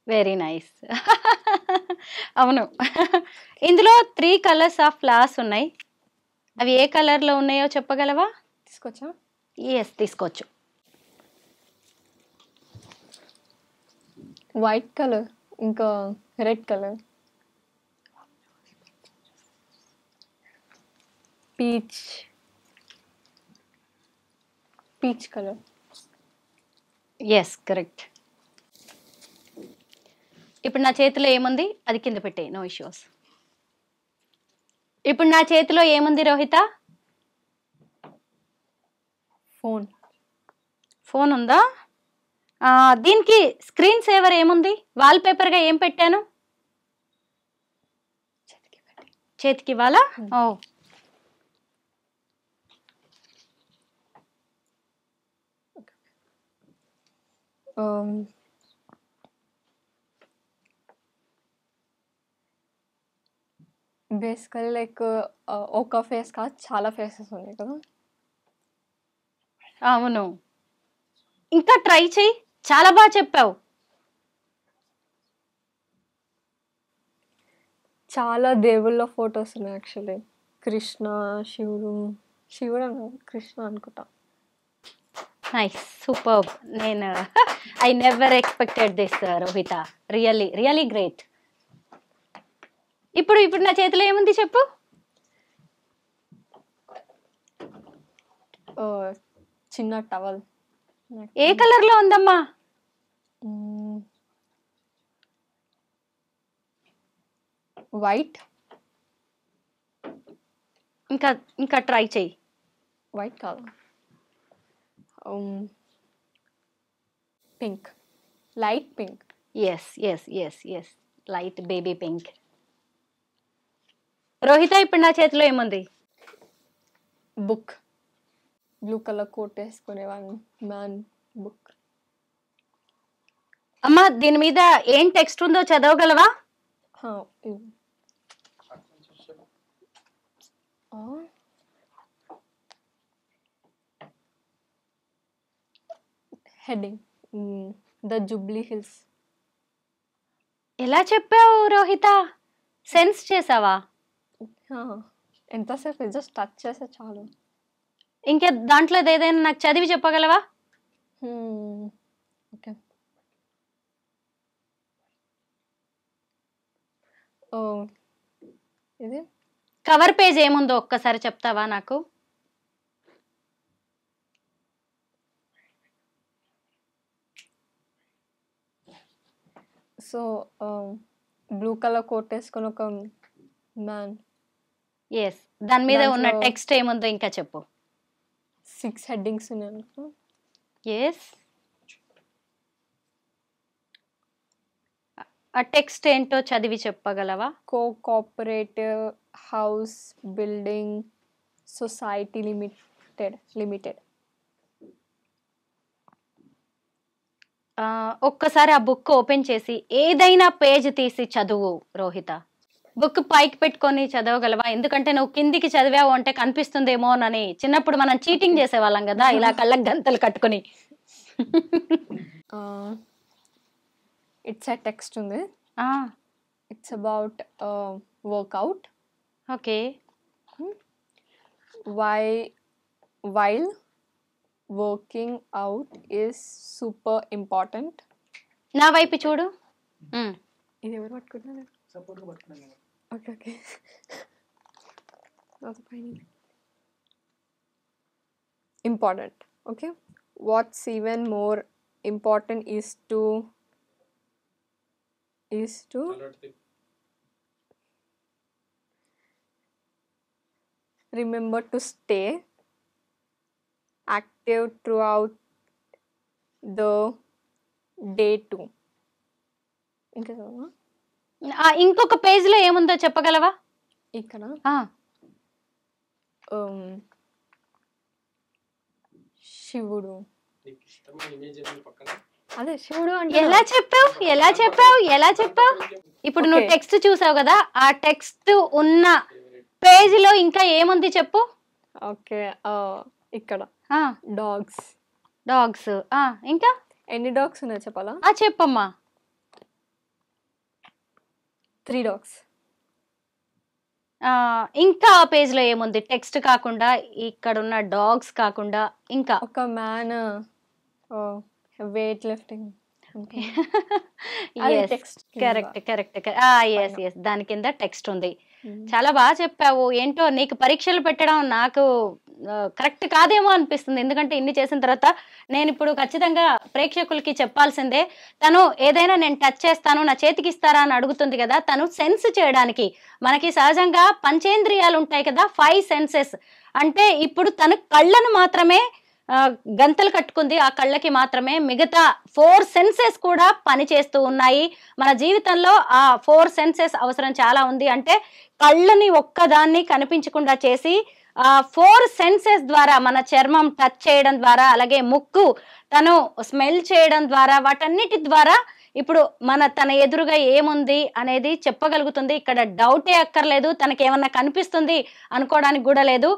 Very nice. అవును, ఇందులో 3 కలర్స్ ఆఫ్ ఫ్లవర్స్ ఉన్నాయి. అవి ఏ కలర్ లో ఉన్నాయో చెప్పగలవా? తీసుకోవచ్చా? ఎస్, తీసుకోవచ్చు. వైట్ కలర్, ఇంకా red colour, peach, peach colour. Yes correct. ఇప్పుడు నా చేతిలో ఏముంది అది కింద పెట్టే, నో ఇష్యూస్. ఇప్పుడు నా చేతిలో ఏముంది రోహిత? ఫోన్. ఫోన్ ఉందా? దీనికి స్క్రీన్ సేవర్ ఏముంది? వాల్ పేపర్గా ఏం పెట్టాను? చేతికి ఇవ్వాలా? ఓ బేసికల్ లైక్ ఒక ఫేస్ కాదు, చాలా ఫేసెస్ ఉన్నాయి కదా. అవును, ఇంకా ట్రై చెయ్యి, చాలా బాగా చెప్పావు. చాలా దేవుళ్ళ ఫొటోస్ ఉన్నాయి యాక్చువల్లీ. కృష్ణ, శివుడు కృష్ణ అనుకుంటా. Nice, super. నేను I never expected this Rohita, really really great. ఇప్పుడు నా చేతిలో ఏముంది చెప్పు? చిన్న టవల్. ఏ కలర్ లో ఉందమ్మా? వైట్. ఇంకా ట్రై చెయ్యి. వైట్ కాదు, pink, light pink. Yes yes yes yes, light baby pink. Rohita ఇప్పుడు నా చేతిలో ఏముంది? బుక్. బ్లూ కలర్ కోట్ వేసుకునే మ్యాన్ బుక్. అమ్మా దీని మీద ఏం టెక్స్ట్ ఉందో చదవగలవా? Heading the Jubilee Hills. ఎలా చెప్పావు రోహిత? సెన్స్ చేసావా? ఎంతసేపు జస్ట్ టచ్ చేస్తే చాలు. ఇంకా దాంట్లో ఏదైనా నాకు చదివి చెప్పగలవా? ఓకే. ఇది కవర్ పేజ్ ఏముందో ఒక్కసారి చెప్తావా నాకు? సో బ్లూ కలర్ కోట్ వేసుకొని ఒక మ్యాన్. ఎస్, దాని మీద ఉన్న టెక్స్ట్ ఏముందో ఇంకా చెప్పు. 6 హెడ్డింగ్స్ ఉన్నాయి అనుకో. ఎస్, ఆ టెక్స్ట్ ఏంటో చదివి చెప్పగలవా? Cooperative house building society limited. ఒక్కసారి ఆ బుక్ ఓపెన్ చేసి ఏదైనా పేజ్ తీసి చదువు రోహిత. బుక్ పైకి పెట్టుకొని చదవగలవా? ఎందుకంటే నువ్వు కిందికి చదివావు అంటే కనిపిస్తుందేమోనని చిన్నప్పుడు మనం చీటింగ్ చేసేవాళ్ళం కదా, ఇలా కళ్ళకి గంతలు కట్టుకుని. ఇట్స్ ఎ టెక్స్ట్ ఉంది. It's about workout. Okay. While working out is super important. నా వైపు చూడు. ఇది ఎవరు పట్టుకుంటున్నారు? Okay okay. Important. Okay. What's even more important is to remember to stay active throughout the day too. ఇంకొక పేజ్ లో ఏముందో చెప్పగలవా? ఇక్కడ శివుడు. అదే శివుడు అంటే ఎలా చెప్పావు? ఇప్పుడు నువ్వు టెక్స్ట్ చూసావు కదా, ఆ టెక్స్ట్ ఉన్న పేజ్ లో ఇంకా ఏముంది చెప్పు. ఓకే, ఇక్కడ డాగ్స్. ఇంకా ఎన్ని డాగ్స్ ఉన్నాయి చెప్పాలా? చెప్పమ్మా. 3 డాగ్స్. ఇంకా ఆ పేజ్ లో ఏముంది? టెక్స్ట్ కాకుండా, ఇక్కడ ఉన్న డాగ్స్ కాకుండా ఇంకా ఒక మ్యాన్ వెయిట్ లిఫ్టింగ్. కరెక్ట్. దాని కింద టెక్స్ట్ ఉంది. చాలా బాగా చెప్పావు. ఏంటో నీకు పరీక్షలు పెట్టడం నాకు కరెక్ట్ కాదేమో అనిపిస్తుంది. ఎందుకంటే ఇన్ని చేసిన తర్వాత నేను ఇప్పుడు ఖచ్చితంగా ప్రేక్షకులకి చెప్పాల్సిందే, తను ఏదైనా నేను టచ్ చేస్తాను నా చేతికి ఇస్తారా అని అడుగుతుంది కదా, తను సెన్స్ చేయడానికి మనకి సహజంగా పంచేంద్రియాలు ఉంటాయి కదా, 5 సెన్సెస్. అంటే ఇప్పుడు తను కళ్ళను మాత్రమే గంతలు కట్టుకుంది, ఆ కళ్ళకి మాత్రమే. మిగతా 4 సెన్సెస్ కూడా పనిచేస్తూ ఉన్నాయి. మన జీవితంలో ఆ 4 సెన్సెస్ అవసరం చాలా ఉంది. అంటే కళ్ళని ఒక్కదాన్ని కనిపించకుండా చేసి 4 సెన్సెస్ ద్వారా మన చర్మం టచ్ చేయడం ద్వారా, అలాగే ముక్కు తను స్మెల్ చేయడం ద్వారా, వాటన్నిటి ద్వారా ఇప్పుడు తన ఎదురుగా ఏముంది అనేది చెప్పగలుగుతుంది. ఇక్కడ డౌటే అక్కర్లేదు, తనకేమన్నా కనిపిస్తుంది అనుకోవడానికి కూడా లేదు.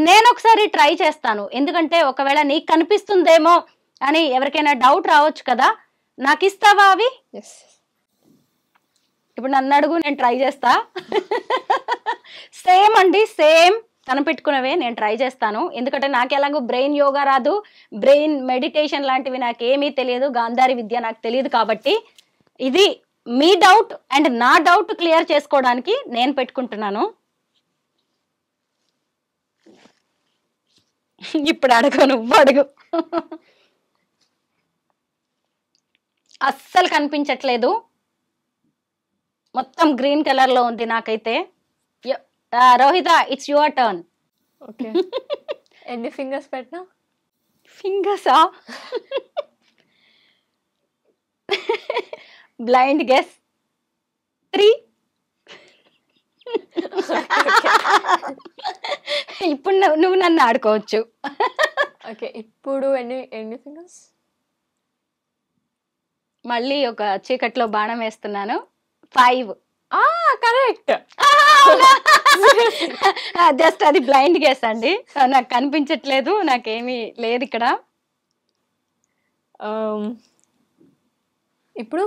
నేను ఒకసారి ట్రై చేస్తాను, ఎందుకంటే ఒకవేళ నీకు కనిపిస్తుందేమో అని ఎవరికైనా డౌట్ రావచ్చు కదా. నాకు ఇస్తావా అవి? ఇప్పుడు నన్ను అడుగు, నేను ట్రై చేస్తా. సేమ్ అండి, సేమ్ కనిపెట్టుకున్నవే నేను ట్రై చేస్తాను. ఎందుకంటే నాకు ఎలాగో బ్రెయిన్ యోగా రాదు, బ్రెయిన్ మెడిటేషన్ లాంటివి నాకు ఏమీ తెలియదు, గాంధారి విద్య నాకు తెలియదు. కాబట్టి ఇది మీ డౌట్ అండ్ నా డౌట్ క్లియర్ చేసుకోవడానికి నేను పెట్టుకుంటున్నాను. ఇప్పుడు అడుగు, నువ్వు అడుగు. అస్సలు కనిపించట్లేదు, మొత్తం గ్రీన్ కలర్ లో ఉంది నాకైతే. Rohita, it's your turn. Okay, ఎన్ని ఫింగర్స్ పెట్టినా? ఫింగర్సా? Blind guess 3. ఇప్పుడు నువ్వు నన్ను ఆడుకోవచ్చు. ఓకే, ఇప్పుడు ఎన్ని ఫింగర్స్? మళ్ళీ ఒక చీకట్లో బాణం వేస్తున్నాను. 5. కరెక్ట్. జస్ట్ అది బ్లైండ్ గెస్ అండి, నాకు కనిపించట్లేదు, నాకేమీ లేదు ఇక్కడ. ఇప్పుడు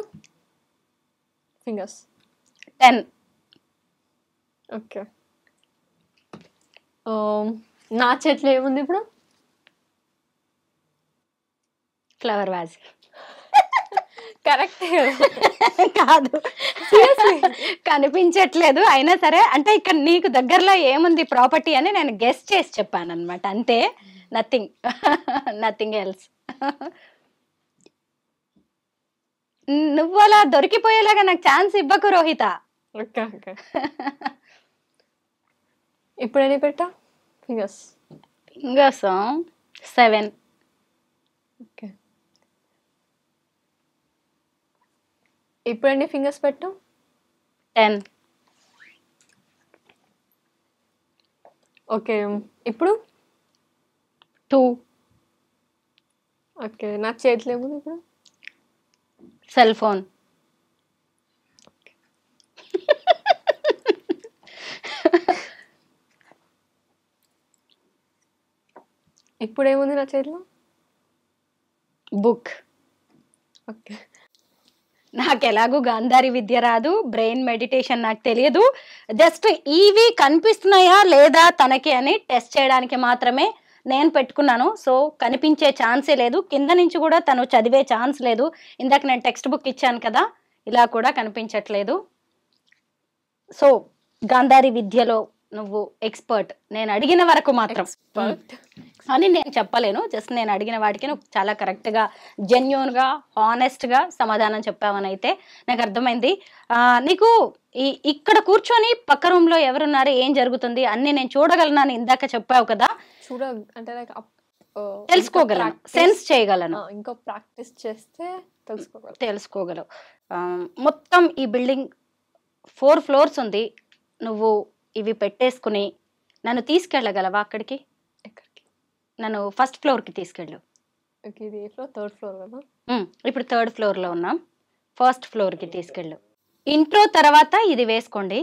ఫింగర్స్ 10. ఓకే, నా చేతిలో ఏముంది ఇప్పుడు? Flower vase. కరెక్ట్ కాదు, కనిపించట్లేదు. అయినా సరే, అంటే ఇక్కడ నీకు దగ్గరలో ఏముంది ప్రాపర్టీ అని నేను గెస్ చేసి చెప్పాను అనమాట, అంతే. Nothing else. నువ్వు అలా దొరికిపోయేలాగా నాకు ఛాన్స్ ఇవ్వకు రోహిత. ఓకే ఓకే, ఇప్పుడు ఎన్ని పెట్టా ఫింగర్స్? 7. ఓకే, ఇప్పుడు ఎన్ని ఫింగర్స్ పెట్టు? 10. ఓకే, ఇప్పుడు 2. ఓకే, నా చేతిలో ఏముంది ఇప్పుడు? Cell phone. ఇప్పుడు ఏముంది నా చేతిలో? బుక్. ఓకే, నాకు ఎలాగూ గాంధారి విద్య రాదు, బ్రెయిన్ మెడిటేషన్ నాకు తెలియదు. జస్ట్ ఇవి కనిపిస్తున్నాయా లేదా తనకి అని టెస్ట్ చేయడానికి మాత్రమే నేను పెట్టుకున్నాను. సో కనిపించే ఛాన్సే లేదు, కింద నుంచి కూడా తను చదివే ఛాన్స్ లేదు. ఇందాక నేను టెక్స్ట్ బుక్ ఇచ్చాను కదా, ఇలా కూడా కనిపించట్లేదు. సో గాంధారి విద్యలో నువ్వు ఎక్స్పర్ట్, నేను అడిగిన వరకు మాత్రం అని నేను చెప్పలేను. జస్ట్ నేను అడిగిన వాటికి నువ్వు చాలా కరెక్ట్గా, జెన్యూన్గా, హానెస్ట్గా సమాధానం చెప్పావని అయితే నాకు అర్థమైంది. నీకు ఇక్కడ కూర్చొని పక్క రూమ్లో ఎవరున్నారు, ఏం జరుగుతుంది అన్ని నేను చూడగలను ఇందాక చెప్పావు కదా. అంటే తెలుసుకోగలను, సెన్స్ చేయగలను. ఇంకో ప్రాక్టీస్ చేస్తే తెలుసుకోగలవు. మొత్తం ఈ బిల్డింగ్ 4 ఫ్లోర్స్ ఉంది. నువ్వు ఇవి పెట్టేసుకుని నన్ను తీసుకెళ్ళగలవా అక్కడికి? నన్ను ఫస్ట్ ఫ్లోర్కి తీసుకెళ్ళు. ఇది థర్డ్ ఫ్లోర్ కదా? ఇప్పుడు 3rd ఫ్లోర్లో ఉన్నాం. ఫస్ట్ ఫ్లోర్కి తీసుకెళ్ళు. ఇంట్రో తర్వాత ఇది వేసుకోండి.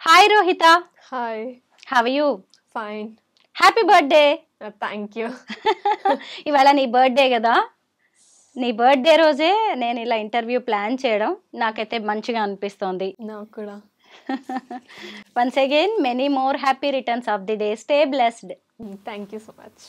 Hi Rohita. Hi, how are you? Fine. Happy birthday. Thank you. ఇవాళ నీ బర్త్డే కదా, నీ బర్త్డే రోజే నేను ఇలా ఇంటర్వ్యూ ప్లాన్ చేయడం నాకైతే మంచిగా అనిపిస్తోంది. నాకు కూడా. Once again, many more happy returns of the day. Stay blessed. Thank you so much.